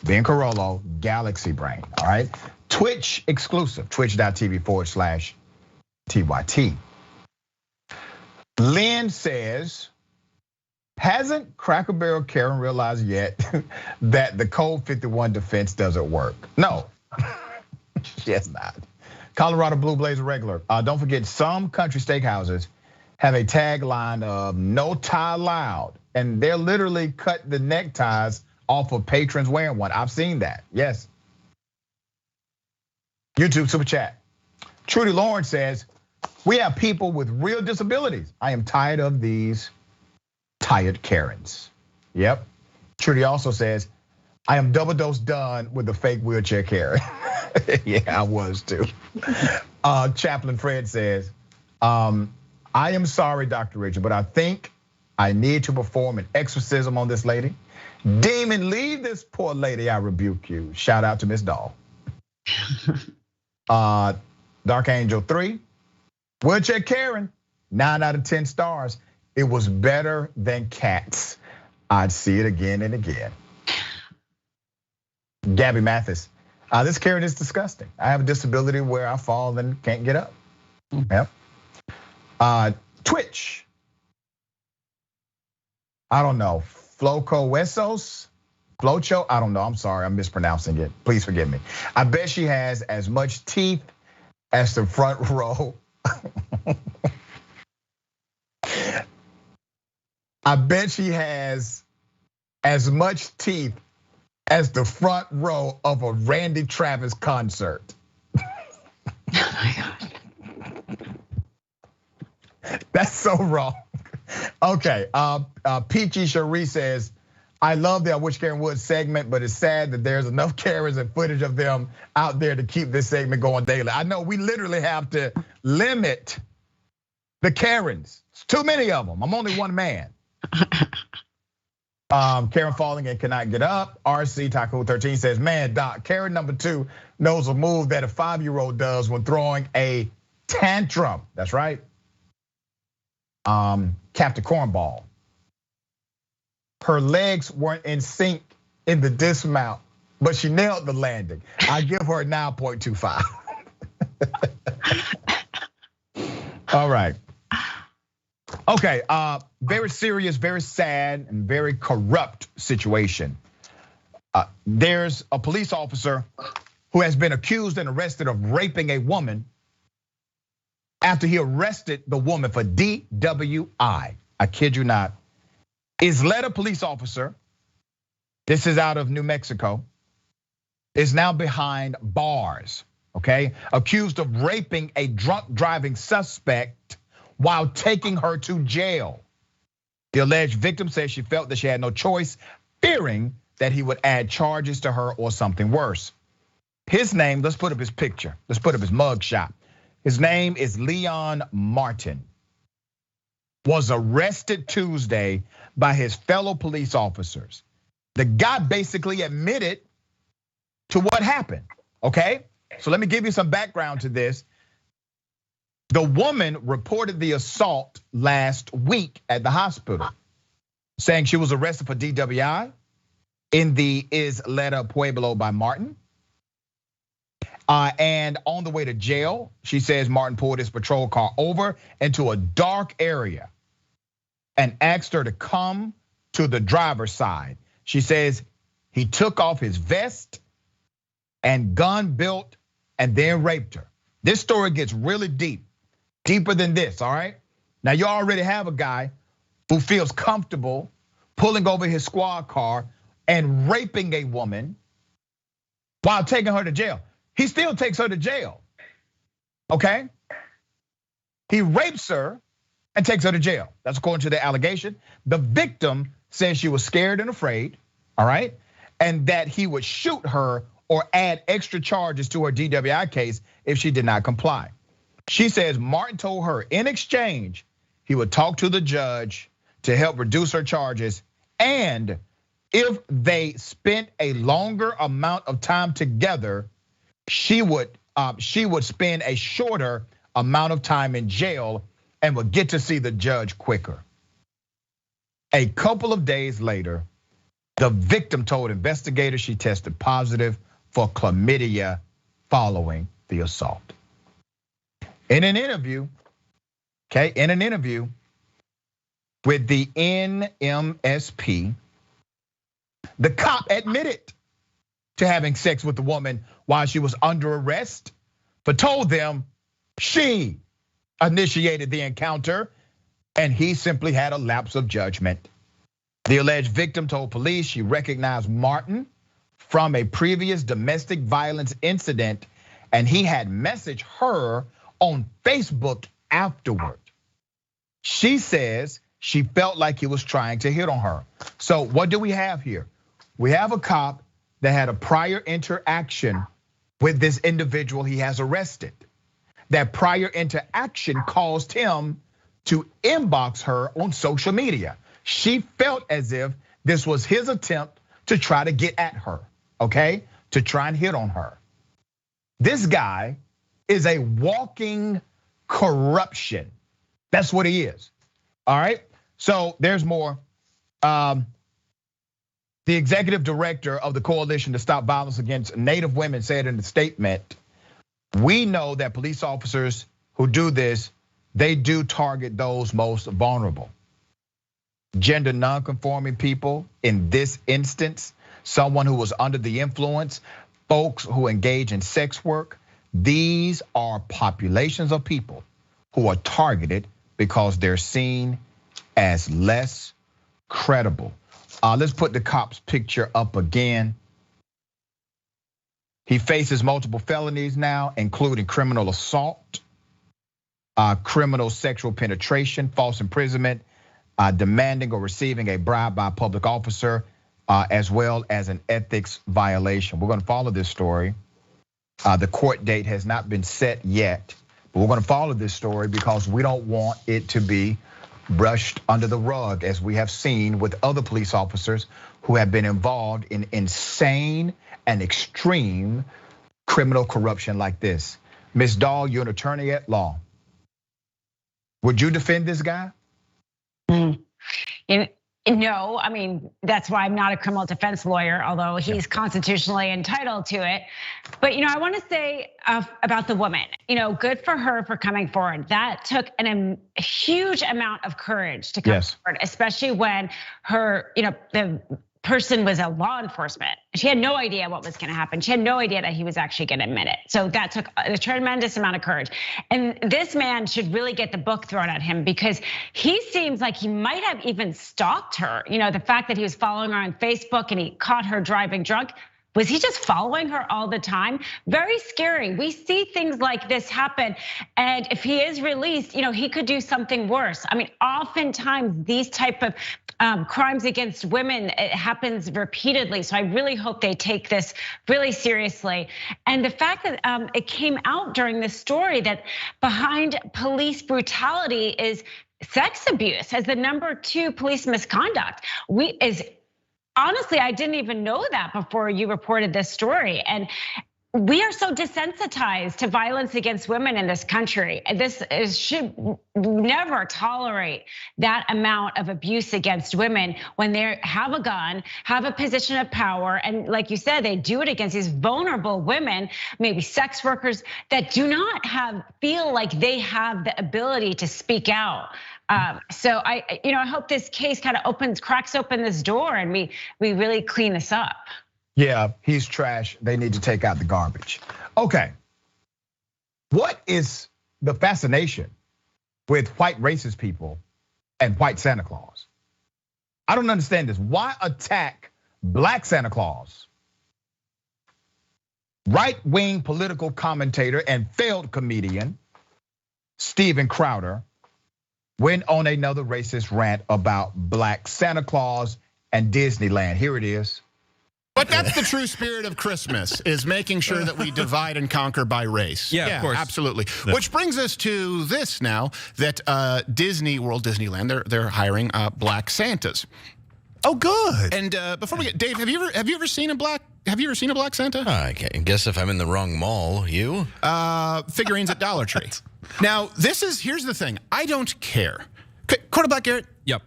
Ben Carollo, Galaxy Brain, all right? Twitch exclusive, twitch.tv/TYT. Lynn says, hasn't Cracker Barrel Karen realized yet that the Code 51 defense doesn't work? No, she has not. Colorado Blue Blazer regular. Don't forget, some country steakhouses have a tagline of no tie allowed, and they're literally cut the neckties off of patrons wearing one. I've seen that, yes. YouTube super chat. Trudy Lawrence says, we have people with real disabilities. I am tired of these tired Karens. Yep. Trudy also says, I am double dose done with the fake wheelchair Karen. Yeah, I was too. Chaplain Fred says, I am sorry, Dr. Richard, but I think I need to perform an exorcism on this lady. Demon, leave this poor lady, I rebuke you. Shout out to Miss Doll. Dark Angel 3, wheelchair Karen, 9 out of 10 stars. It was better than cats. I'd see it again and again. Gabby Mathis, this Karen is disgusting. I have a disability where I fall and can't get up. Yep. Twitch. I don't know. Floco Huesos? Flocho? I don't know. I'm sorry. I'm mispronouncing it. Please forgive me. I bet she has as much teeth as the front row. I bet she has as much teeth as the front row of a Randy Travis concert. Oh my God. That's so wrong. Okay, Peachy Cherie says, I love the I Wish Karen Would segment, but it's sad that there's enough Karens and footage of them out there to keep this segment going daily. I know we literally have to limit the Karens. It's too many of them. I'm only one man. Karen falling and cannot get up. RC Taco 13 says, man, Doc, Karen number 2 knows a move that a 5-year-old does when throwing a tantrum. That's right. Captain Cornball. Her legs weren't in sync in the dismount, but she nailed the landing. I give her a 9.25. All right. Okay, very serious, very sad, and very corrupt situation. There's a police officer who has been accused and arrested of raping a woman after he arrested the woman for DWI. I kid you not. Isleta police officer, this is out of New Mexico, is now behind bars, okay? Accused of raping a drunk driving suspect while taking her to jail. The alleged victim says she felt that she had no choice, fearing that he would add charges to her or something worse. His name, let's put up his picture. Let's put up his mugshot. His name is Leon Martin. Was arrested Tuesday by his fellow police officers. The guy basically admitted to what happened, okay? So let me give you some background to this. The woman reported the assault last week at the hospital, saying she was arrested for DWI in the Isleta Pueblo by Martin. And on the way to jail, she says Martin pulled his patrol car over into a dark area and asked her to come to the driver's side. She says he took off his vest and gun belt and then raped her. This story gets really deep, deeper than this, all right? Now you already have a guy who feels comfortable pulling over his squad car and raping a woman while taking her to jail. He still takes her to jail, okay? He rapes her and takes her to jail. That's according to the allegation. The victim says she was scared and afraid, all right? And that he would shoot her or add extra charges to her DWI case if she did not comply. She says Martin told her in exchange, he would talk to the judge to help reduce her charges. And if they spent a longer amount of time together, she would spend a shorter amount of time in jail and would get to see the judge quicker. A couple of days later, the victim told investigators she tested positive for chlamydia following the assault. In an interview, with the NMSP, the cop admitted to having sex with the woman while she was under arrest, but told them she initiated the encounter and he simply had a lapse of judgment. The alleged victim told police she recognized Martin from a previous domestic violence incident and he had messaged her on Facebook afterward. She says she felt like he was trying to hit on her. So what do we have here? We have a cop that had a prior interaction with this individual he has arrested. That prior interaction caused him to inbox her on social media. She felt as if this was his attempt to try to get at her, okay? To try and hit on her. This guy is a walking corruption. That's what he is, all right? So there's more. The executive director of the Coalition to Stop Violence Against Native Women said in the statement, "We know that police officers who do this, they do target those most vulnerable. Gender nonconforming people, in this instance, someone who was under the influence, folks who engage in sex work, these are populations of people who are targeted because they're seen as less credible." Let's put the cop's picture up again. He faces multiple felonies now, including criminal assault, criminal sexual penetration, false imprisonment, demanding or receiving a bribe by a public officer, as well as an ethics violation. We're gonna follow this story. The court date has not been set yet, but we're gonna follow this story because we don't want it to be brushed under the rug, as we have seen with other police officers who have been involved in insane and extreme criminal corruption like this. Ms. Doll, you're an attorney at law. Would you defend this guy? No, I mean, that's why I'm not a criminal defense lawyer, although he's constitutionally entitled to it. But I want to say about the woman, good for her for coming forward. That took a huge amount of courage to come forward, especially when her, the person was a law enforcement. She had no idea what was going to happen. She had no idea that he was actually going to admit it. So that took a tremendous amount of courage. And this man should really get the book thrown at him, because he seems like he might have even stalked her. The fact that he was following her on Facebook and he caught her driving drunk. Was he just following her all the time? Very scary. We see things like this happen. And if he is released, he could do something worse. I mean, oftentimes these type of crimes against women, it happens repeatedly. So I really hope they take this really seriously. And the fact that it came out during this story that behind police brutality is sex abuse as the #2 police misconduct. Honestly, I didn't even know that before you reported this story. And we are so desensitized to violence against women in this country. This should never tolerate that amount of abuse against women when they have a gun, have a position of power. And like you said, they do it against these vulnerable women, maybe sex workers that do not feel like they have the ability to speak out. So I hope this case kind of cracks open this door and we really clean this up. Yeah, he's trash. They need to take out the garbage. Okay, what is the fascination with white racist people and white Santa Claus? I don't understand this. Why attack black Santa Claus? Right-wing political commentator and failed comedian Steven Crowder went on another racist rant about black Santa Claus and Disneyland. Here it is. But that's the true spirit of Christmas, is making sure that we divide and conquer by race. Yeah, of course. Absolutely. Yeah. Which brings us to this now, that Disneyland, they're hiring black Santas. Oh, good. And before we get, Dave, have you ever seen a black Santa? I guess if I'm in the wrong mall, you? Figurines at Dollar Tree. Now, here's the thing. I don't care. Quarterback Garrett? Yep.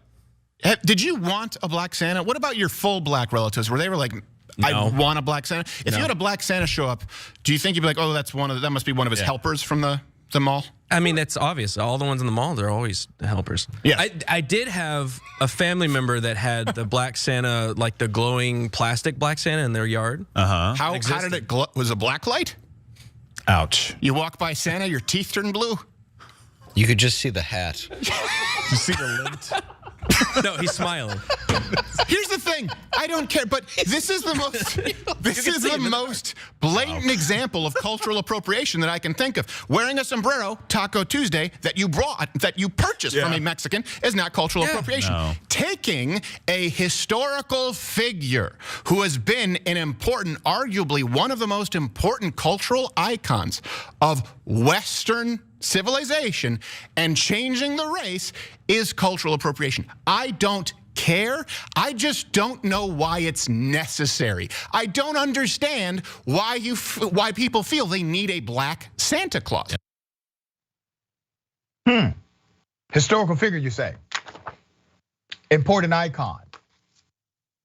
Did you want a black Santa? What about your full black relatives where they were like, no. I want a black Santa? If you had a black Santa show up, do you think you'd be like, oh, that must be one of his helpers from the mall? I mean, that's obvious. All the ones in the mall, they're always helpers. Yeah. I did have a family member that had the black Santa, like the glowing plastic black Santa in their yard. How did it glow? Was it a black light? Ouch. You walk by Santa, your teeth turn blue? You could just see the hat. You see the lint? No, he's smiling. Here's the thing. I don't care, but this is the most blatant example of cultural appropriation that I can think of. Wearing a sombrero, Taco Tuesday, that you purchased from a Mexican is not cultural appropriation. No. Taking a historical figure who has been an important, arguably one of the most important cultural icons of Western civilization and changing the race is cultural appropriation. I don't care. I just don't know why it's necessary. I don't understand why people feel they need a black Santa Claus. Historical figure, you say? Important icon.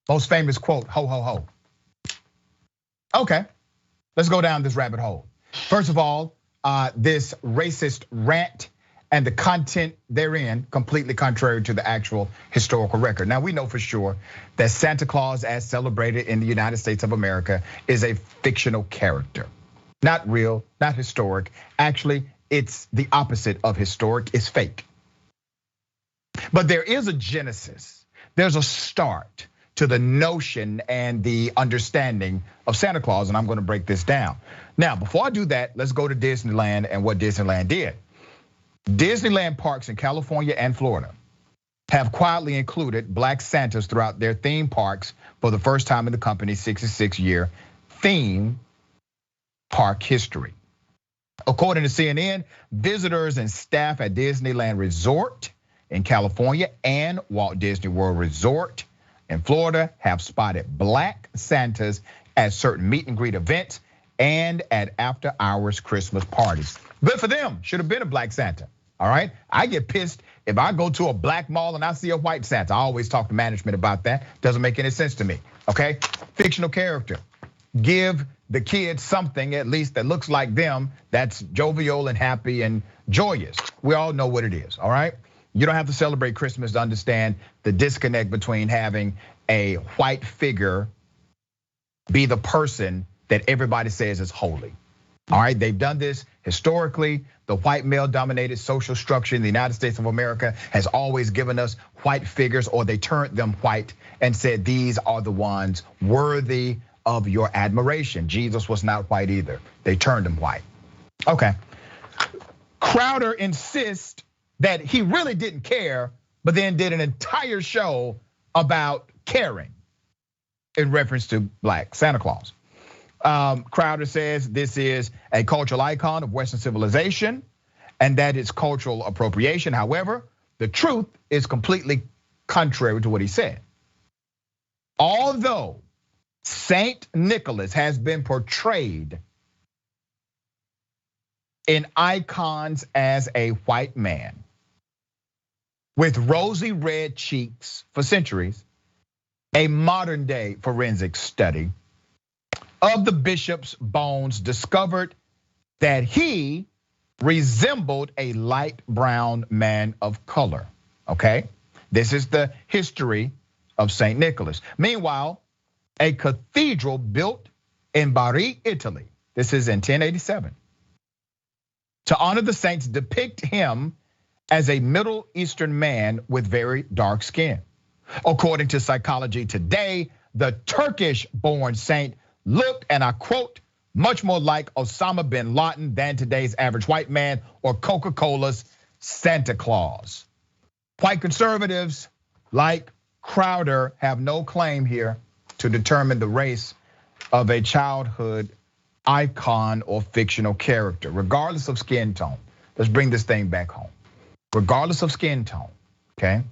Most famous quote, ho, ho, ho. Okay, let's go down this rabbit hole. First of all, this racist rant and the content therein completely contrary to the actual historical record. Now we know for sure that Santa Claus, as celebrated in the United States of America, is a fictional character. Not real, not historic. Actually, it's the opposite of historic, it's fake. But there is a genesis, there's a start to the notion and the understanding of Santa Claus, and I'm gonna break this down. Now, before I do that, let's go to Disneyland and what Disneyland did. Disneyland parks in California and Florida have quietly included Black Santas throughout their theme parks for the first time in the company's 66-year theme park history. According to CNN, visitors and staff at Disneyland Resort in California and Walt Disney World Resort in Florida have spotted Black Santas at certain meet and greet events and at after hours Christmas parties. Good for them, should have been a Black Santa, all right? I get pissed if I go to a black mall and I see a white Santa. I always talk to management about that, doesn't make any sense to me, okay? Fictional character, give the kids something at least that looks like them, that's jovial and happy and joyous. We all know what it is, all right? You don't have to celebrate Christmas to understand the disconnect between having a white figure be the person that everybody says is holy. All right, they've done this historically. The white male dominated social structure in the United States of America has always given us white figures, or they turned them white and said these are the ones worthy of your admiration. Jesus was not white either. They turned him white. Okay. Crowder insists that he really didn't care, but then did an entire show about caring in reference to Black Santa Claus. Crowder says this is a cultural icon of Western civilization and that it's cultural appropriation. However, the truth is completely contrary to what he said. Although Saint Nicholas has been portrayed in icons as a white man with rosy red cheeks for centuries, a modern day forensic study of the bishop's bones discovered that he resembled a light brown man of color, okay? This is the history of Saint Nicholas. Meanwhile, a cathedral built in Bari, Italy, this is in 1087, to honor the saints depict him as a Middle Eastern man with very dark skin. According to Psychology Today, the Turkish-born saint looked, and I quote, much more like Osama bin Laden than today's average white man or Coca-Cola's Santa Claus. White conservatives like Crowder have no claim here to determine the race of a childhood icon or fictional character, regardless of skin tone. Let's bring this thing back home. Regardless of skin tone, okay?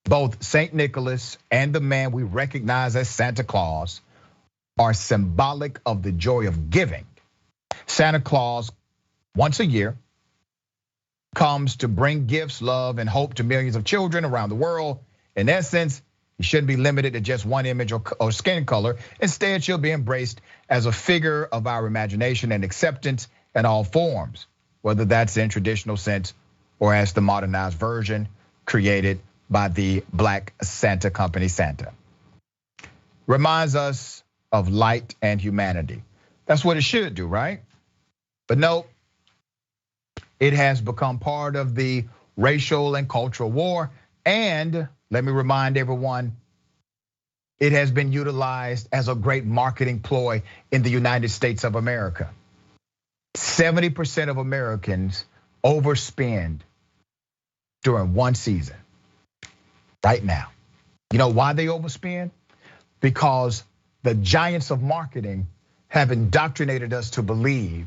Both Saint Nicholas and the man we recognize as Santa Claus are symbolic of the joy of giving. Santa Claus, once a year, comes to bring gifts, love, and hope to millions of children around the world. In essence, he shouldn't be limited to just one image or skin color. Instead, she'll be embraced as a figure of our imagination and acceptance in all forms, whether that's in traditional sense or as the modernized version created by the Black Santa company, Santa. Reminds us of light and humanity. That's what it should do, right? But no, it has become part of the racial and cultural war. And let me remind everyone, it has been utilized as a great marketing ploy in the United States of America. 70% of Americans overspend during one season, right now. You know why they overspend? Because the giants of marketing have indoctrinated us to believe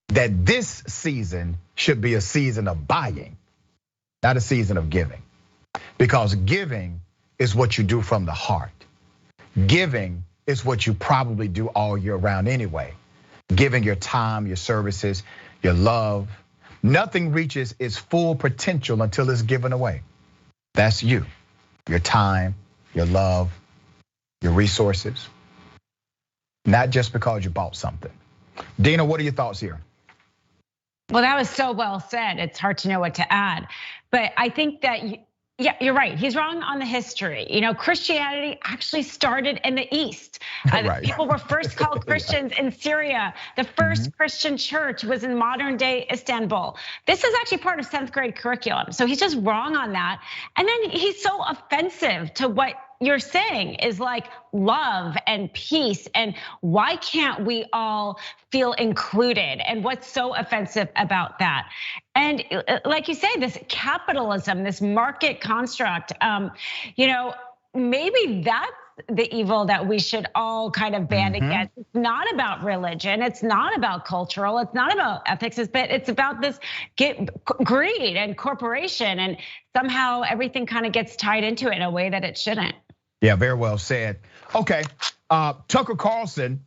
that this season should be a season of buying, not a season of giving. Because giving is what you do from the heart. Giving is what you probably do all year round anyway. Giving your time, your services, your love. Nothing reaches its full potential until it's given away. That's you. your time, your love, your resources, not just because you bought something. Dina, what are your thoughts here? Well, that was so well said. It's hard to know what to add. But I think that, yeah, you're right. He's wrong on the history. Christianity actually started in the East. Right. People were first called Christians in Syria. The first Christian church was in modern day Istanbul. This is actually part of 7th grade curriculum. So he's just wrong on that. And then he's so offensive to what you're saying is like love and peace, and why can't we all feel included? And what's so offensive about that? And like you say, this capitalism, this market construct, maybe that's the evil that we should all kind of band against. It's not about religion. It's not about cultural. It's not about ethics. But it's about this greed and corporation, and somehow everything kind of gets tied into it in a way that it shouldn't. Yeah, very well said. Okay, Tucker Carlson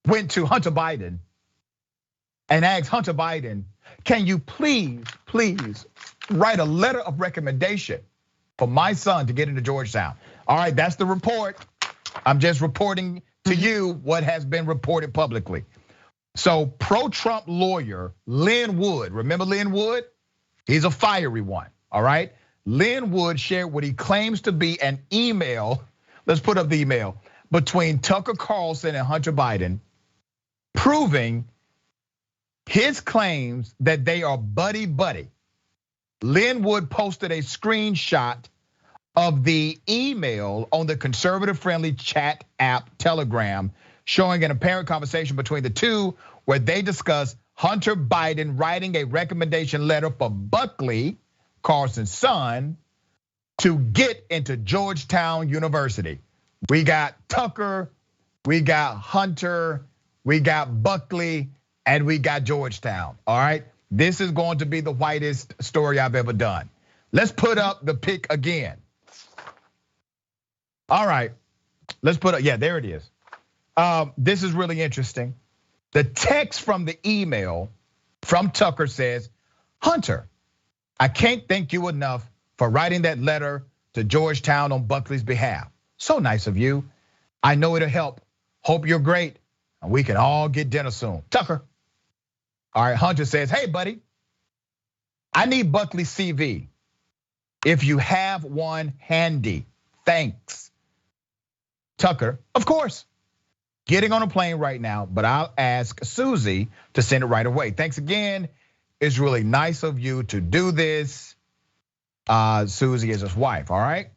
went to Hunter Biden and asked Hunter Biden, can you please write a letter of recommendation for my son to get into Georgetown? All right, that's the report. I'm just reporting to you what has been reported publicly. So pro-Trump lawyer Lynn Wood, remember Lynn Wood? He's a fiery one, all right? Lynn Wood shared what he claims to be an email, let's put up the email, between Tucker Carlson and Hunter Biden, proving his claims that they are buddy-buddy. Lynn Wood posted a screenshot of the email on the conservative-friendly chat app Telegram, showing an apparent conversation between the two where they discuss Hunter Biden writing a recommendation letter for Buckley, Carlson's son, to get into Georgetown University. We got Tucker, we got Hunter, we got Buckley, and we got Georgetown, all right? This is going to be the whitest story I've ever done. Let's put up the pic again. All right, let's put up, yeah, there it is. This is really interesting. The text from the email from Tucker says, Hunter, I can't thank you enough for writing that letter to Georgetown on Buckley's behalf. So nice of you. I know it'll help. Hope you're great. And we can all get dinner soon. Tucker. All right, Hunter says, hey buddy, I need Buckley's CV. If you have one handy, thanks. Tucker, of course. Getting on a plane right now, but I'll ask Susie to send it right away. Thanks again. It's really nice of you to do this. Susie is his wife, all right?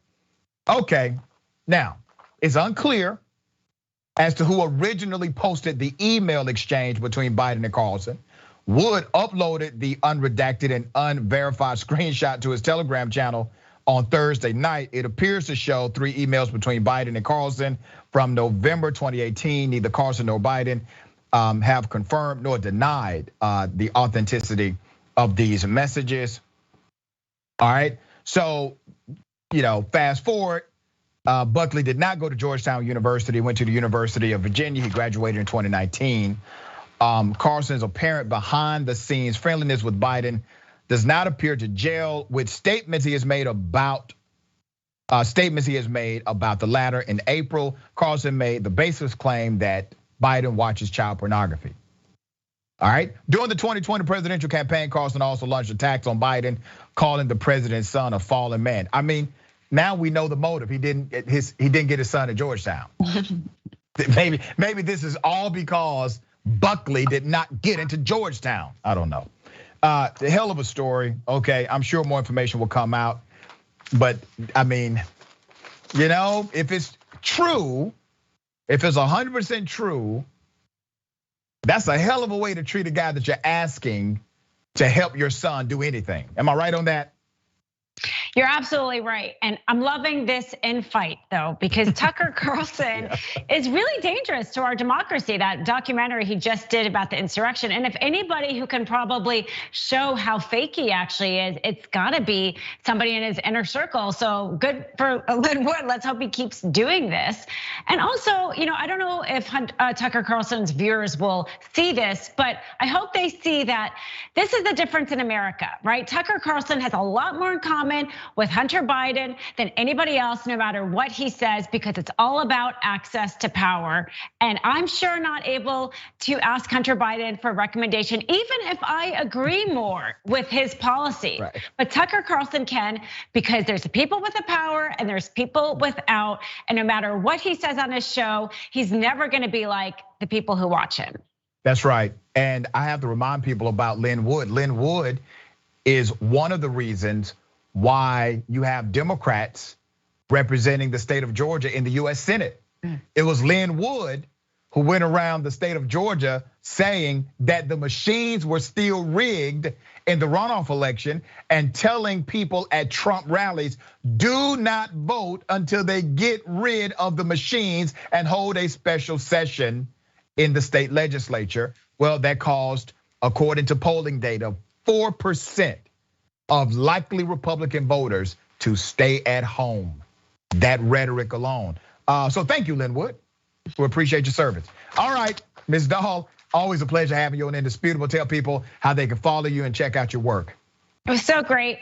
Okay, now, it's unclear as to who originally posted the email exchange between Biden and Carlson. Wood uploaded the unredacted and unverified screenshot to his Telegram channel on Thursday night. It appears to show 3 emails between Biden and Carlson from November 2018. Neither Carlson nor Biden have confirmed nor denied the authenticity of these messages. All right, so fast forward, Buckley did not go to Georgetown University, went to the University of Virginia. He graduated in 2019. Carlson's apparent behind the scenes friendliness with Biden does not appear to gel with statements he has made about the latter. In April, Carlson made the baseless claim that Biden watches child pornography. All right. During the 2020 presidential campaign, Carlson also launched attacks on Biden, calling the president's son a fallen man. I mean, now we know the motive. He didn't get his son at Georgetown. Maybe this is all because Buckley did not get into Georgetown. I don't know. The hell of a story. Okay, I'm sure more information will come out. But I mean, if it's true, if it's 100% true, that's a hell of a way to treat a guy that you're asking to help your son do anything. Am I right on that? You're absolutely right. And I'm loving this infight though, because Tucker Carlson is really dangerous to our democracy. That documentary he just did about the insurrection. And if anybody who can probably show how fake he actually is, it's gotta be somebody in his inner circle. So good for Lynn Wood. Let's hope he keeps doing this. And also, I don't know if Tucker Carlson's viewers will see this, but I hope they see that this is the difference in America, right? Tucker Carlson has a lot more in common with Hunter Biden than anybody else, no matter what he says, because it's all about access to power. And I'm sure not able to ask Hunter Biden for a recommendation, even if I agree more with his policy. Right. But Tucker Carlson can, because there's people with the power and there's people without. And no matter what he says on his show, he's never gonna be like the people who watch him. That's right. And I have to remind people about Lynn Wood. Lynn Wood is one of the reasons why you have Democrats representing the state of Georgia in the US Senate. It was Lynn Wood who went around the state of Georgia saying that the machines were still rigged in the runoff election and telling people at Trump rallies, do not vote until they get rid of the machines and hold a special session in the state legislature. Well, that caused, according to polling data, 4% of likely Republican voters to stay at home. That rhetoric alone. So thank you, Lynn Wood. We appreciate your service. All right, Ms. Doll, always a pleasure having you on Indisputable. Tell people how they can follow you and check out your work. It was so great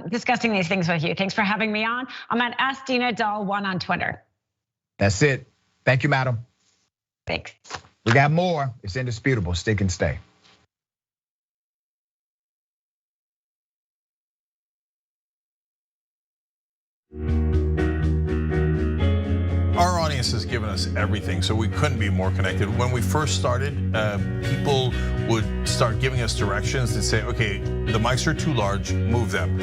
discussing these things with you. Thanks for having me on. I'm at Ask Dina Doll 1 on Twitter. That's it. Thank you, madam. Thanks. We got more. It's Indisputable. Stick and stay. Our audience has given us everything, so we couldn't be more connected. When we first started, people would start giving us directions and say, okay, the mics are too large, move them.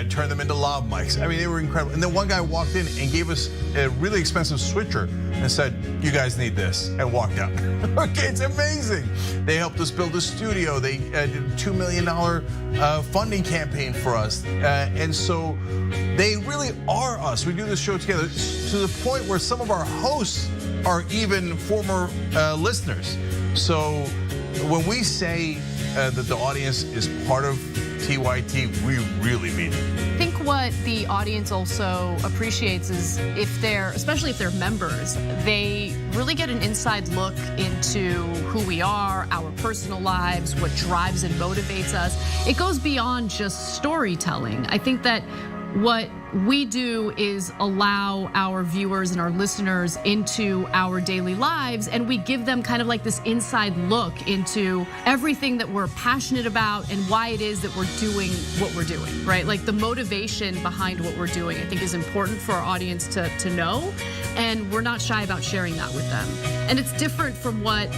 Turn them into lav mics. I mean, they were incredible. And then one guy walked in and gave us a really expensive switcher and said, you guys need this, and walked out. Okay, it's amazing. They helped us build a studio. They did a $2 million funding campaign for us. And so they really are us. We do this show together to the point where some of our hosts are even former listeners. So when we say that the audience is part of TYT, we really mean it. I think what the audience also appreciates is especially if they're members, they really get an inside look into who we are, our personal lives, what drives and motivates us. It goes beyond just storytelling. I think that what we do is allow our viewers and our listeners into our daily lives, and we give them kind of like this inside look into everything that we're passionate about and why it is that we're doing what we're doing, right? Like the motivation behind what we're doing, I think is important for our audience to know, and we're not shy about sharing that with them. And it's different from what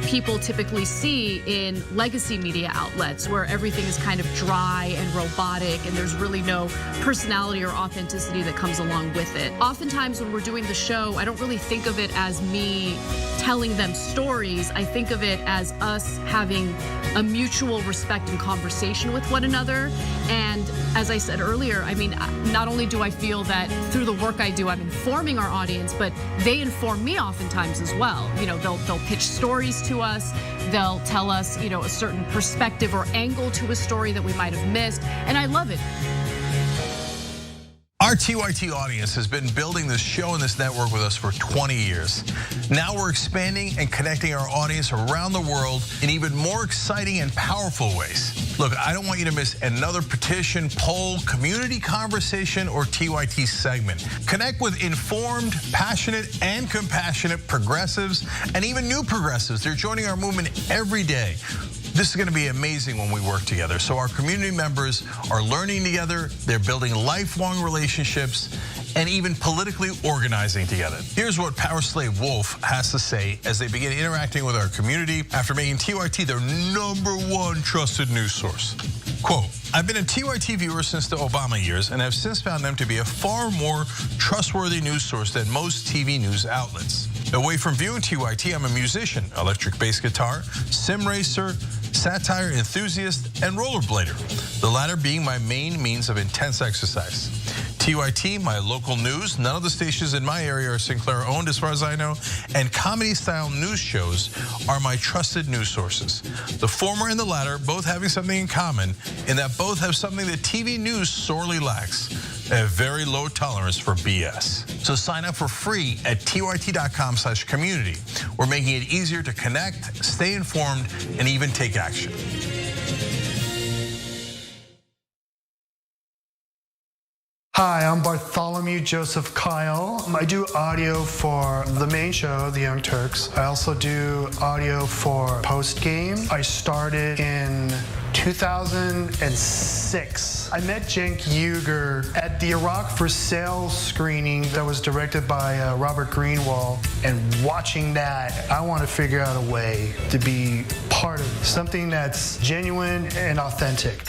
people typically see in legacy media outlets where everything is kind of dry and robotic and there's really no personality or authenticity that comes along with it. Oftentimes when we're doing the show, I don't really think of it as me telling them stories. I think of it as us having a mutual respect and conversation with one another. And as I said earlier, I mean, not only do I feel that through the work I do, I'm informing our audience, but they inform me oftentimes as well. You know, they'll pitch stories to us. They'll tell us, you know, a certain perspective or angle to a story that we might have missed. And I love it. Our TYT audience has been building this show and this network with us for 20 years. Now we're expanding and connecting our audience around the world in even more exciting and powerful ways. Look, I don't want you to miss another petition, poll, community conversation, or TYT segment. Connect with informed, passionate, and compassionate progressives, and even new progressives. They're joining our movement every day. This is gonna be amazing when we work together. So our community members are learning together, they're building lifelong relationships, and even politically organizing together. Here's what Power Slave Wolf has to say as they begin interacting with our community after making TYT their #1 trusted news source. Quote, I've been a TYT viewer since the Obama years and have since found them to be a far more trustworthy news source than most TV news outlets. Away from viewing TYT, I'm a musician, electric bass guitar, sim racer, satire enthusiast, and rollerblader, the latter being my main means of intense exercise. TYT, my local news, none of the stations in my area are Sinclair owned as far as I know, and comedy style news shows are my trusted news sources. The former and the latter both having something in common in that both have something that TV news sorely lacks, a very low tolerance for BS. So sign up for free at tyt.com/community. We're making it easier to connect, stay informed, and even take action. Hi, I'm Bartholomew Joseph Kyle. I do audio for the main show, The Young Turks. I also do audio for Post Game. I started in 2006. I met Cenk Uygur at the Iraq for Sale screening that was directed by Robert Greenwald. And watching that, I want to figure out a way to be part of something that's genuine and authentic.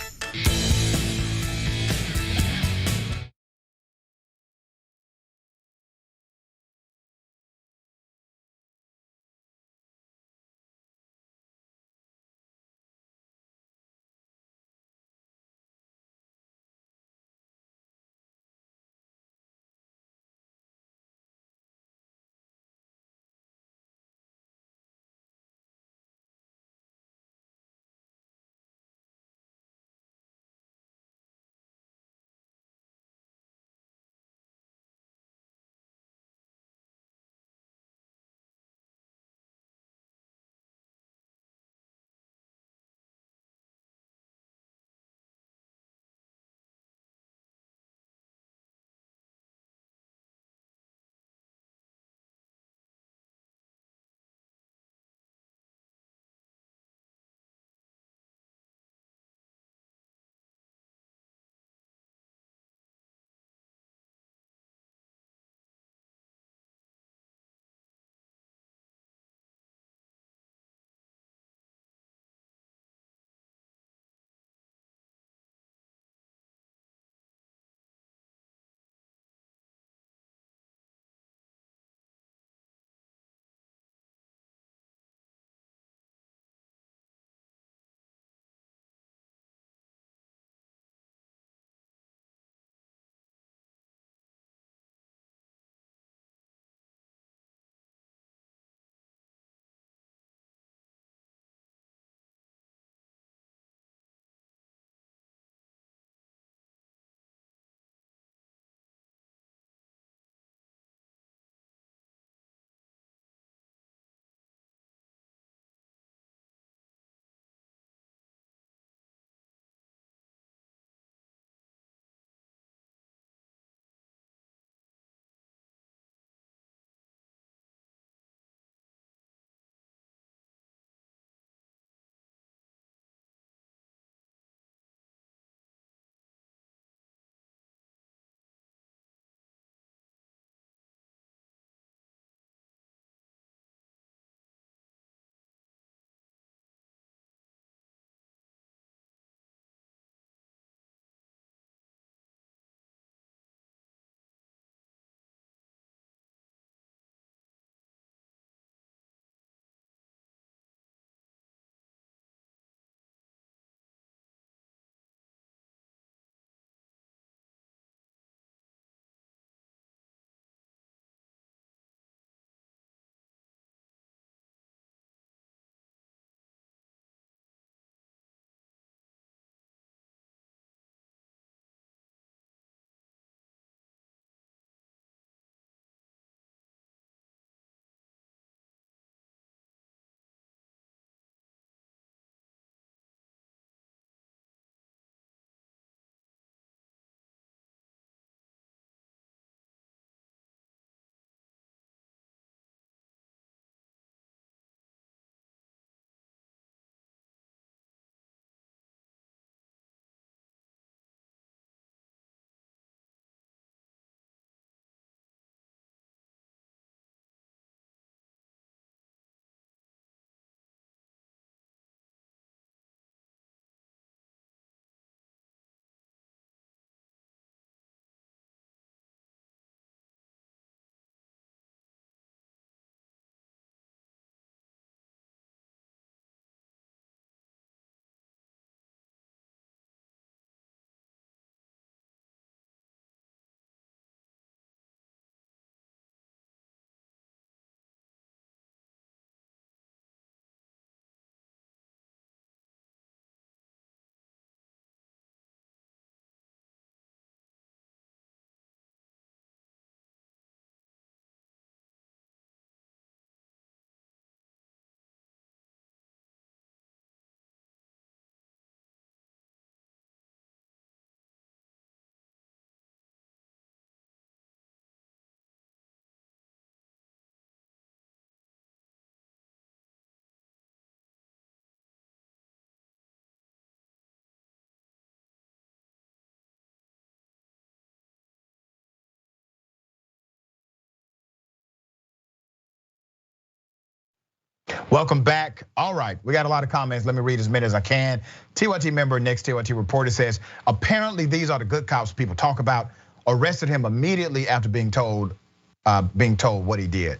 Welcome back. All right, we got a lot of comments. Let me read as many as I can. TYT member, next TYT reporter says, apparently these are the good cops people talk about. Arrested him immediately after being told what he did.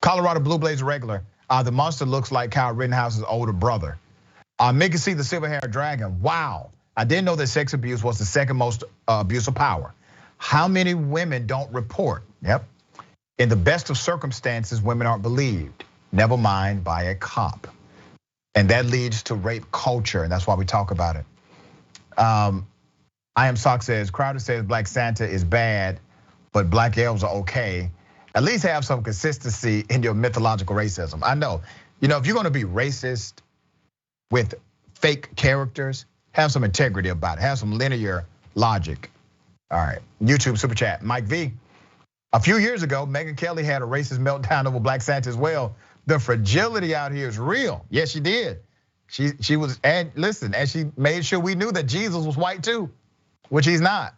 Colorado Blue Blaze regular, the monster looks like Kyle Rittenhouse's older brother. Mickey C, the silver-haired dragon. Wow, I didn't know that sex abuse was the second most abuse of power. How many women don't report? Yep. In the best of circumstances, women aren't believed. Never mind by a cop. And that leads to rape culture, and that's why we talk about it. I Am Sock says, Crowder says Black Santa is bad, but black elves are okay. At least have some consistency in your mythological racism. I know, if you're gonna be racist with fake characters, have some integrity about it, have some linear logic. All right, YouTube super chat, Mike V. A few years ago, Megyn Kelly had a racist meltdown over Black Santa as well. The fragility out here is real. Yes, she did. She was, and listen, and she made sure we knew that Jesus was white too, which he's not.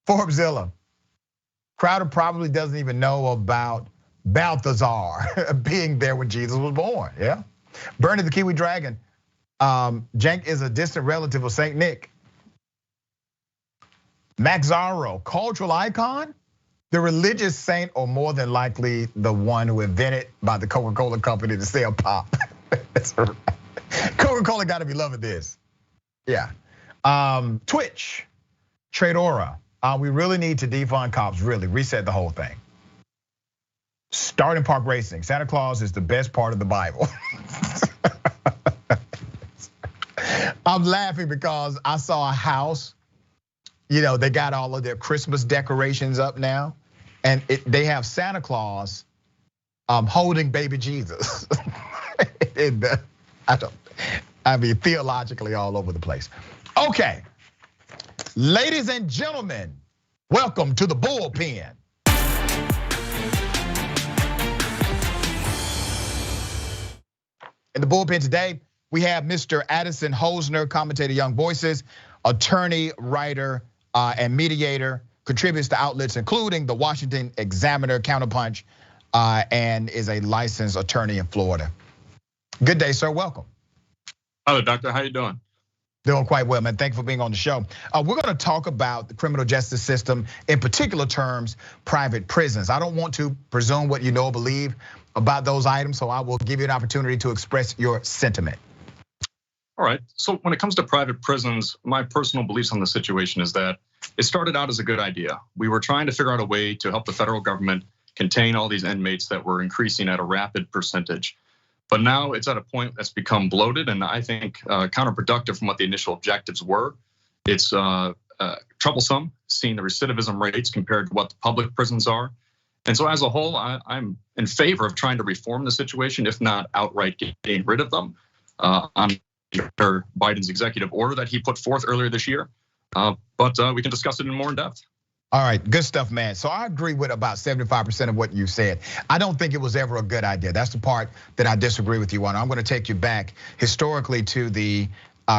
Forbesilla. Crowder probably doesn't even know about Balthazar being there when Jesus was born. Yeah. Bernie the Kiwi Dragon. Jank is a distant relative of Saint Nick. Max Zaro, cultural icon. The religious saint, or more than likely the one who invented by the Coca-Cola company to sell pop. Coca-Cola got to be loving this. Yeah. Twitch, Tradora. We really need to defund cops. Really reset the whole thing. Starting Park Racing. Santa Claus is the best part of the Bible. I'm laughing because I saw a house. They got all of their Christmas decorations up now. And they have Santa Claus holding baby Jesus. Theologically all over the place. Okay, ladies and gentlemen, welcome to the bullpen. In the bullpen today, we have Mr. Addison Hosner, commentator, Young Voices, attorney, writer, and mediator. Contributes to outlets including the Washington Examiner, Counterpunch, and is a licensed attorney in Florida. Good day, sir, welcome. Hello, doctor, how you doing? Doing quite well, man, thank you for being on the show. We're gonna talk about the criminal justice system, in particular terms, private prisons. I don't want to presume what you know or believe about those items, so I will give you an opportunity to express your sentiment. All right, so when it comes to private prisons, my personal beliefs on the situation is that it started out as a good idea. We were trying to figure out a way to help the federal government contain all these inmates that were increasing at a rapid percentage. But now it's at a point that's become bloated and I think counterproductive from what the initial objectives were. It's troublesome seeing the recidivism rates compared to what the public prisons are. And so as a whole, I'm in favor of trying to reform the situation, if not outright getting rid of them. Under Biden's executive order that he put forth earlier this year. But we can discuss it in more in depth. All right, good stuff, man. So I agree with about 75% of what you said. I don't think it was ever a good idea. That's the part that I disagree with you on. I'm gonna take you back historically to the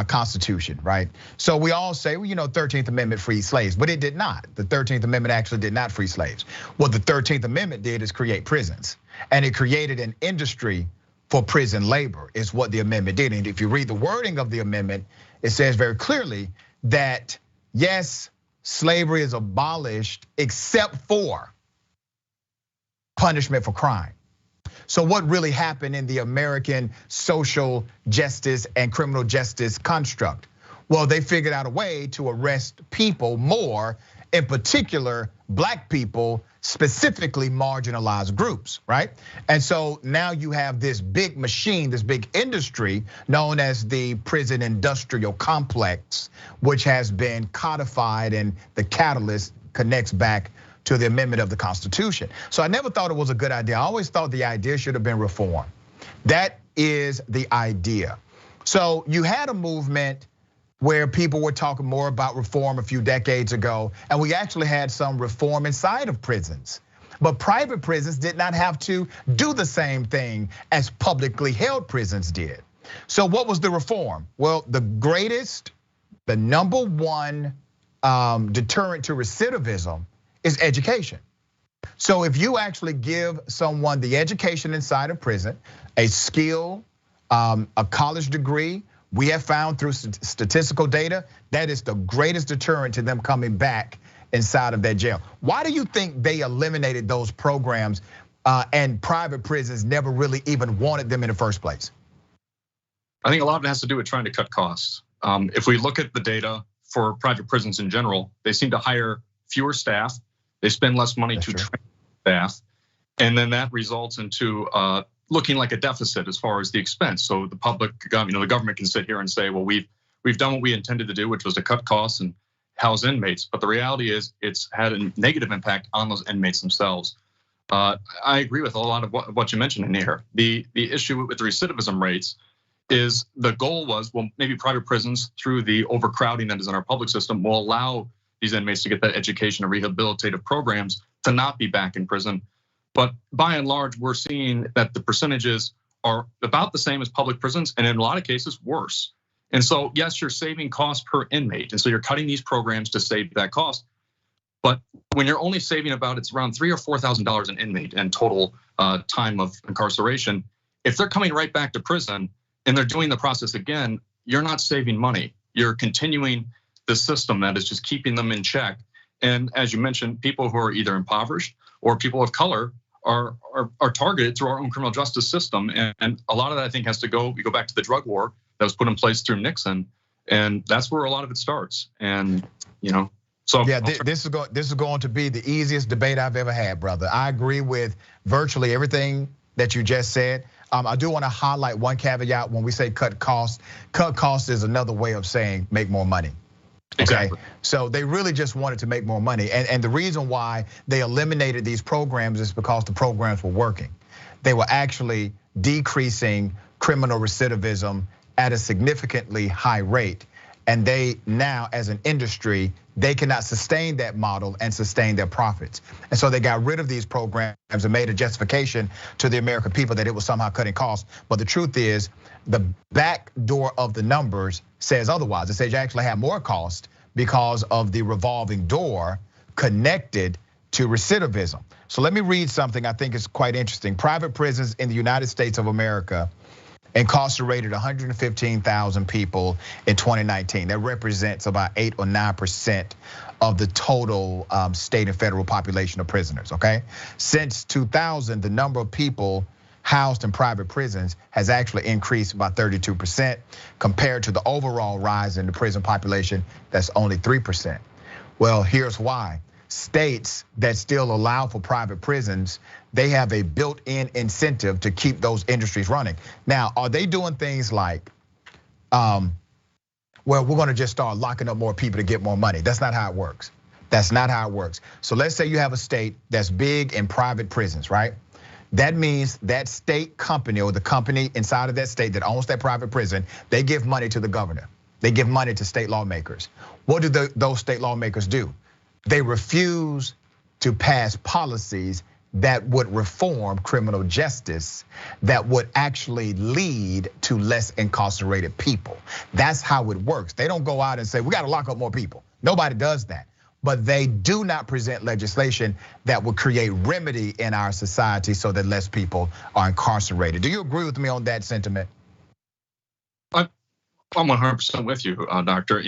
Constitution, right? So we all say, well, 13th Amendment freed slaves, but it did not. The 13th Amendment actually did not free slaves. What the 13th Amendment did is create prisons, and it created an industry for prison labor is what the amendment did. And if you read the wording of the amendment, it says very clearly that yes, slavery is abolished except for punishment for crime. So what really happened in the American social justice and criminal justice construct? Well, they figured out a way to arrest people more, in particular, black people, specifically marginalized groups, right? And so now you have this big machine, this big industry known as the prison industrial complex, which has been codified, and the catalyst connects back to the amendment of the Constitution. So I never thought it was a good idea. I always thought the idea should have been reform. That is the idea. So you had a movement where people were talking more about reform a few decades ago, and we actually had some reform inside of prisons. But private prisons did not have to do the same thing as publicly held prisons did. So what was the reform? Well, the number one deterrent to recidivism is education. So if you actually give someone the education inside of prison, a skill, a college degree, we have found through statistical data, that is the greatest deterrent to them coming back inside of that jail. Why do you think they eliminated those programs and private prisons never really even wanted them in the first place? I think a lot of it has to do with trying to cut costs. If we look at the data for private prisons in general, they seem to hire fewer staff. They spend less money to train staff. And then that results into looking like a deficit as far as the expense. So the public, the government can sit here and say, well, we've done what we intended to do, which was to cut costs and house inmates. But the reality is it's had a negative impact on those inmates themselves. I agree with a lot of what you mentioned in here. The issue with the recidivism rates is the goal was, well, maybe private prisons through the overcrowding that is in our public system will allow these inmates to get that education and rehabilitative programs to not be back in prison. But by and large, we're seeing that the percentages are about the same as public prisons, and in a lot of cases worse. And so, yes, you're saving costs per inmate, and so you're cutting these programs to save that cost. But when you're only saving it's around $3,000 or $4,000 an inmate and total time of incarceration, if they're coming right back to prison and they're doing the process again, you're not saving money. You're continuing the system that is just keeping them in check. And as you mentioned, people who are either impoverished or people of color are targeted through our own criminal justice system. And a lot of that, I think, has to go back to the drug war that was put in place through Nixon. And that's where a lot of it starts. And, so. Yeah, this is going to be the easiest debate I've ever had, brother. I agree with virtually everything that you just said. I do want to highlight one caveat when we say cut costs. Cut costs is another way of saying make more money. Okay? Exactly. So they really just wanted to make more money. And the reason why they eliminated these programs is because the programs were working. They were actually decreasing criminal recidivism at a significantly high rate. And they now, as an industry, they cannot sustain that model and sustain their profits. And so they got rid of these programs and made a justification to the American people that it was somehow cutting costs. But the truth is, the back door of the numbers says otherwise. It says you actually have more cost because of the revolving door connected to recidivism. So let me read something I think is quite interesting. Private prisons in the United States of America incarcerated 115,000 people in 2019. That represents about 8 or 9% of the total state and federal population of prisoners, okay? Since 2000, the number of people housed in private prisons has actually increased by 32% compared to the overall rise in the prison population that's only 3%. Well, here's why. States that still allow for private prisons, they have a built-in incentive to keep those industries running. Now, are they doing things like, well, we're gonna just start locking up more people to get more money? That's not how it works. That's not how it works. So let's say you have a state that's big in private prisons, right? That means that state company or the company inside of that state that owns that private prison, they give money to the governor. They give money to state lawmakers. What do those state lawmakers do? They refuse to pass policies that would reform criminal justice, that would actually lead to less incarcerated people. That's how it works. They don't go out and say, we gotta lock up more people. Nobody does that. But they do not present legislation that would create remedy in our society so that less people are incarcerated. Do you agree with me on that sentiment? I'm 100% with you, Doctor.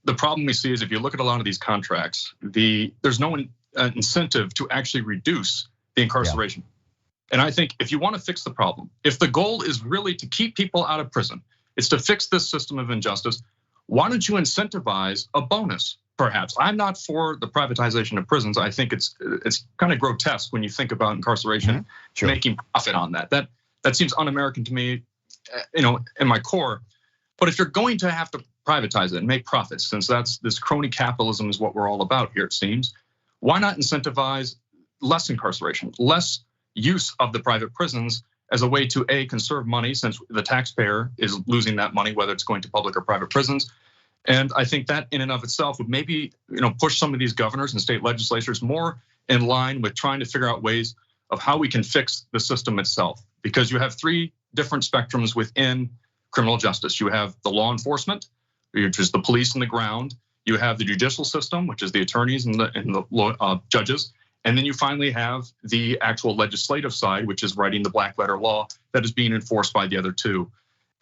The problem we see is if you look at a lot of these contracts, there's no incentive to actually reduce the incarceration. Yeah. And I think if you want to fix the problem, if the goal is really to keep people out of prison, it's to fix this system of injustice, why don't you incentivize a bonus? Perhaps. I'm not for the privatization of prisons. I think it's kind of grotesque when you think about incarceration, making profit on that. That seems un-American to me, in my core. But if you're going to have to privatize it and make profits, since this crony capitalism is what we're all about here, it seems, why not incentivize less incarceration, less use of the private prisons as a way to conserve money, since the taxpayer is losing that money, whether it's going to public or private prisons. And I think that in and of itself would maybe push some of these governors and state legislatures more in line with trying to figure out ways of how we can fix the system itself. Because you have 3 different spectrums within criminal justice. You have the law enforcement, which is the police on the ground. You have the judicial system, which is the attorneys and the judges. And then you finally have the actual legislative side, which is writing the black letter law that is being enforced by the other two.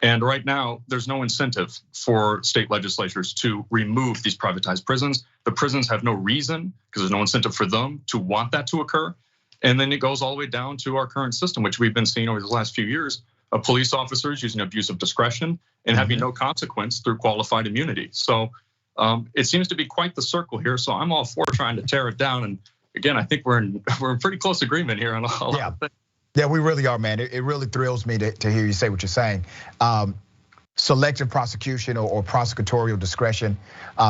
And right now, there's no incentive for state legislatures to remove these privatized prisons. The prisons have no reason, because there's no incentive for them to want that to occur. And then it goes all the way down to our current system, which we've been seeing over the last few years of police officers using abuse of discretion and having no consequence through qualified immunity. So it seems to be quite the circle here. So I'm all for trying to tear it down. And again, I think we're in pretty close agreement here on a lot of things. Yeah, we really are, man. It really thrills me to hear you say what you're saying. Selective prosecution or prosecutorial discretion,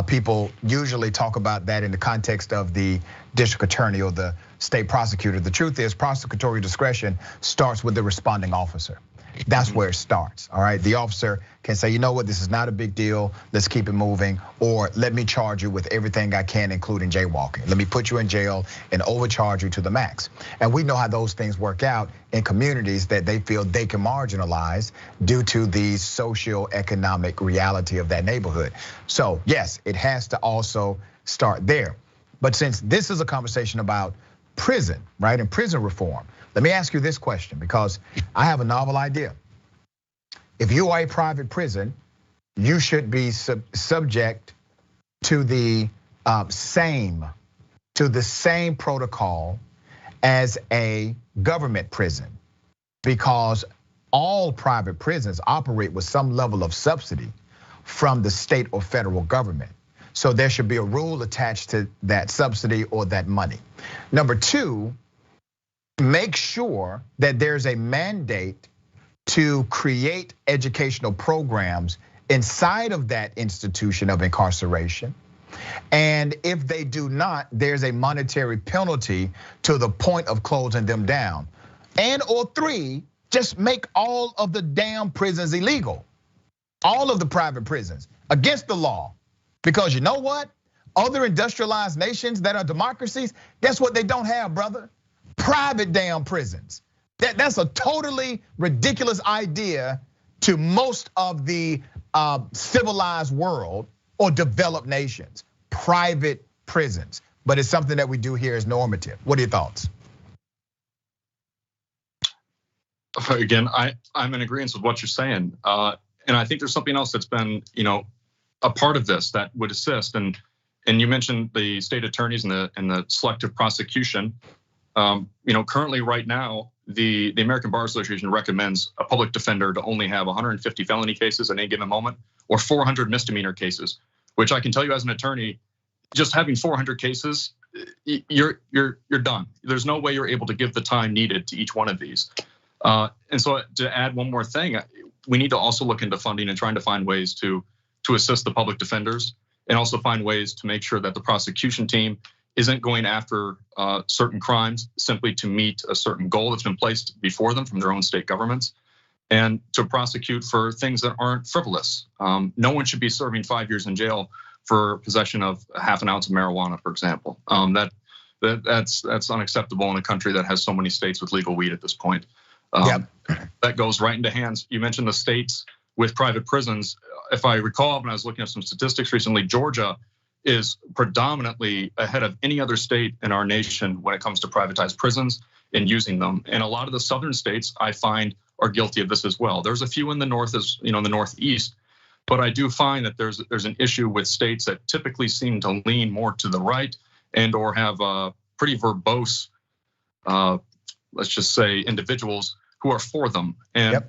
people usually talk about that in the context of the district attorney or the state prosecutor. The truth is, prosecutorial discretion starts with the responding officer. That's where it starts, all right? The officer can say, you know what, this is not a big deal, let's keep it moving, or let me charge you with everything I can, including jaywalking. Let me put you in jail and overcharge you to the max. And we know how those things work out in communities that they feel they can marginalize due to the socio-economic reality of that neighborhood. So yes, it has to also start there. But since this is a conversation about prison, right, and prison reform, let me ask you this question, because I have a novel idea. If you are a private prison, you should be subject to the same protocol as a government prison, because all private prisons operate with some level of subsidy from the state or federal government. So there should be a rule attached to that subsidy or that money. Number two, make sure that there's a mandate to create educational programs inside of that institution of incarceration. And if they do not, there's a monetary penalty to the point of closing them down. And or three, just make all of the damn prisons illegal. All of the private prisons against the law. Because you know what? Other industrialized nations that are democracies, guess what they don't have, brother? Private damn prisons. That's a totally ridiculous idea to most of the civilized world or developed nations. Private prisons, but it's something that we do here as normative. What are your thoughts? Again, I'm in agreement with what you're saying, and I think there's something else that's been, a part of this that would assist. And you mentioned the state attorneys and the selective prosecution. Currently right now, the American Bar Association recommends a public defender to only have 150 felony cases at any given moment, or 400 misdemeanor cases. Which I can tell you as an attorney, just having 400 cases, you're done. There's no way you're able to give the time needed to each one of these. And so to add one more thing, we need to also look into funding and trying to find ways to assist the public defenders, and also find ways to make sure that the prosecution team isn't going after certain crimes simply to meet a certain goal that's been placed before them from their own state governments, and to prosecute for things that aren't frivolous. No one should be serving 5 years in jail for possession of half an ounce of marijuana, for example. That's unacceptable in a country that has so many states with legal weed at this point. That goes right into hands. You mentioned the states with private prisons. If I recall, when I was looking at some statistics recently, Georgia is predominantly ahead of any other state in our nation when it comes to privatized prisons and using them. And a lot of the southern states I find are guilty of this as well. There's a few in the north, in the northeast, but I do find that there's an issue with states that typically seem to lean more to the right and or have pretty verbose, let's just say, individuals who are for them. And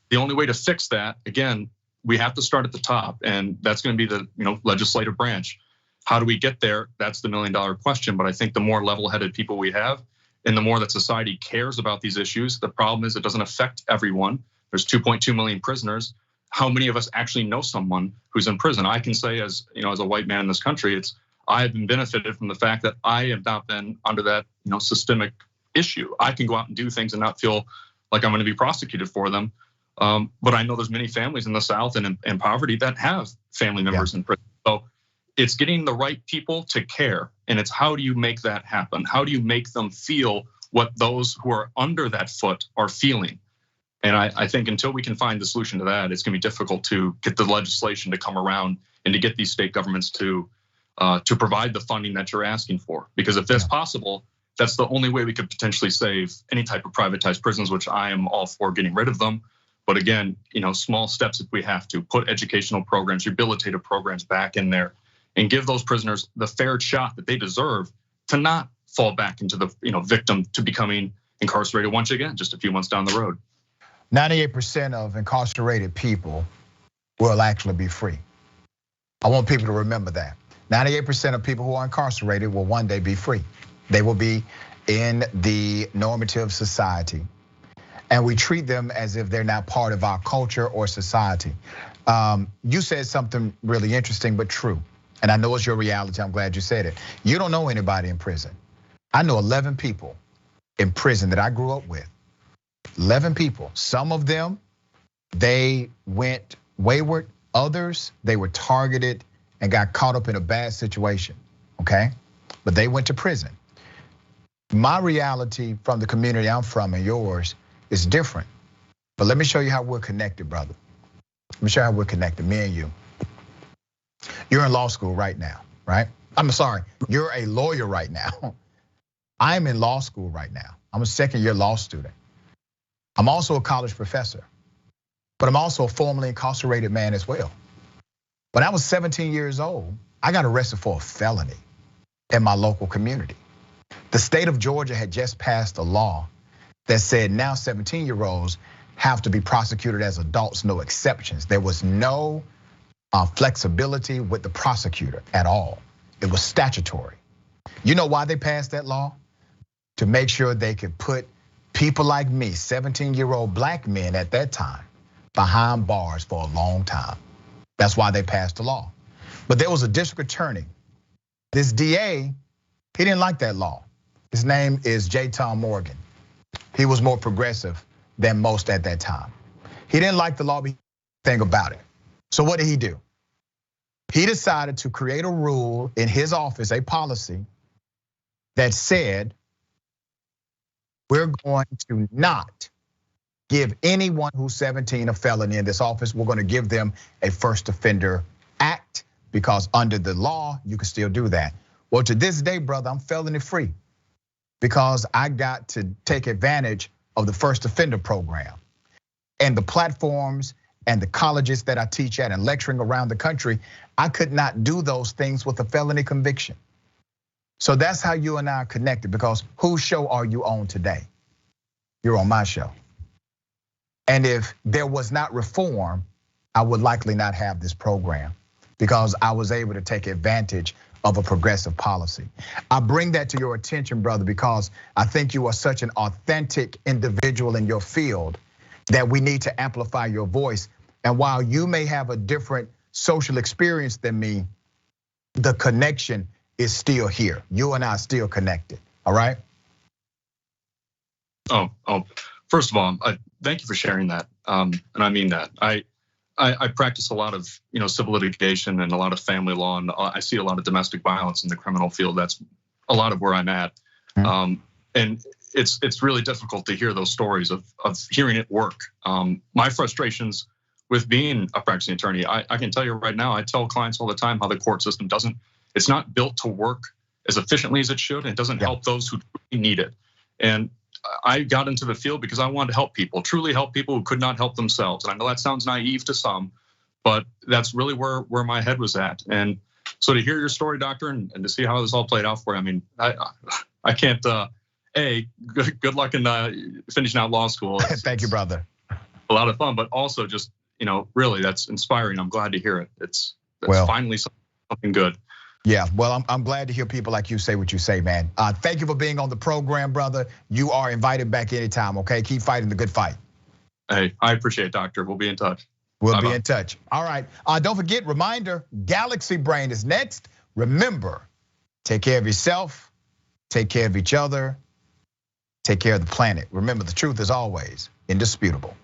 the only way to fix that, again, we have to start at the top, and that's going to be the legislative branch. How do we get there? That's the $1 million question. But I think the more level-headed people we have, and the more that society cares about these issues, the problem is it doesn't affect everyone. There's 2.2 million prisoners. How many of us actually know someone who's in prison? I can say, as a white man in this country, I have been benefited from the fact that I have not been under that systemic issue. I can go out and do things and not feel like I'm going to be prosecuted for them. But I know there's many families in the South and in poverty that have family members in prison. So it's getting the right people to care, and it's how do you make that happen? How do you make them feel what those who are under that foot are feeling? And I think until we can find the solution to that, it's going to be difficult to get the legislation to come around and to get these state governments to provide the funding that you're asking for. Because if that's possible, that's the only way we could potentially save any type of privatized prisons, which I am all for getting rid of them. But again, small steps if we have to put educational programs, rehabilitative programs back in there, and give those prisoners the fair shot that they deserve to not fall back into the victim to becoming incarcerated once again, just a few months down the road. 98% of incarcerated people will actually be free. I want people to remember that. 98% of people who are incarcerated will one day be free. They will be in the normative society. And we treat them as if they're not part of our culture or society. You said something really interesting but true. And I know it's your reality, I'm glad you said it. You don't know anybody in prison. I know 11 people in prison that I grew up with. 11 people, some of them, they went wayward. Others, they were targeted and got caught up in a bad situation, okay? But they went to prison. My reality from the community I'm from and yours is different. But let me show you how we're connected, brother. Let me show you how we're connected, me and you. You're in law school right now, right? I'm sorry, you're a lawyer right now. I'm in law school right now. I'm a second-year law student. I'm also a college professor, but I'm also a formerly incarcerated man as well. When I was 17 years old, I got arrested for a felony in my local community. The state of Georgia had just passed a law that said now 17-year-olds have to be prosecuted as adults, no exceptions. There was no flexibility with the prosecutor at all. It was statutory. You know why they passed that law? To make sure they could put people like me, 17-year-old black men at that time, behind bars for a long time. That's why they passed the law. But there was a district attorney. This DA, he didn't like that law. His name is J. Tom Morgan. He was more progressive than most at that time. He didn't like the law, but he didn't think about it. So what did he do? He decided to create a rule in his office, a policy that said, we're going to not give anyone who's 17 a felony in this office. We're going to give them a first offender act because under the law, you can still do that. Well, to this day, brother, I'm felony free because I got to take advantage of the first offender program and the platforms and the colleges that I teach at and lecturing around the country. I could not do those things with a felony conviction. So that's how you and I are connected, because whose show are you on today? You're on my show. And if there was not reform, I would likely not have this program because I was able to take advantage of a progressive policy. I bring that to your attention, brother, because I think you are such an authentic individual in your field that we need to amplify your voice. And while you may have a different social experience than me, the connection is still here. You and I are still connected, all right? Oh, first of all, thank you for sharing that, and I mean that. I practice a lot of civil litigation and a lot of family law, and I see a lot of domestic violence in the criminal field. That's a lot of where I'm at, and it's really difficult to hear those stories of hearing it work. My frustrations with being a practicing attorney, I can tell you right now, I tell clients all the time how the court system it's not built to work as efficiently as it should, and it doesn't help those who truly need it. And I got into the field because I wanted to help people, truly help people who could not help themselves. And I know that sounds naive to some, but that's really where my head was at. And so to hear your story, doctor, and to see how this all played out for you, I mean, I can't, good luck in finishing out law school. Thank you, brother. A lot of fun, but also just, really that's inspiring. I'm glad to hear it. It's finally something good. Yeah, well, I'm glad to hear people like you say what you say, man. Thank you for being on the program, brother. You are invited back anytime, okay? Keep fighting the good fight. Hey, I appreciate it, doctor. We'll be in touch. We'll be in touch. All right, don't forget, reminder, Galaxy Brain is next. Remember, take care of yourself, take care of each other, take care of the planet. Remember, the truth is always indisputable.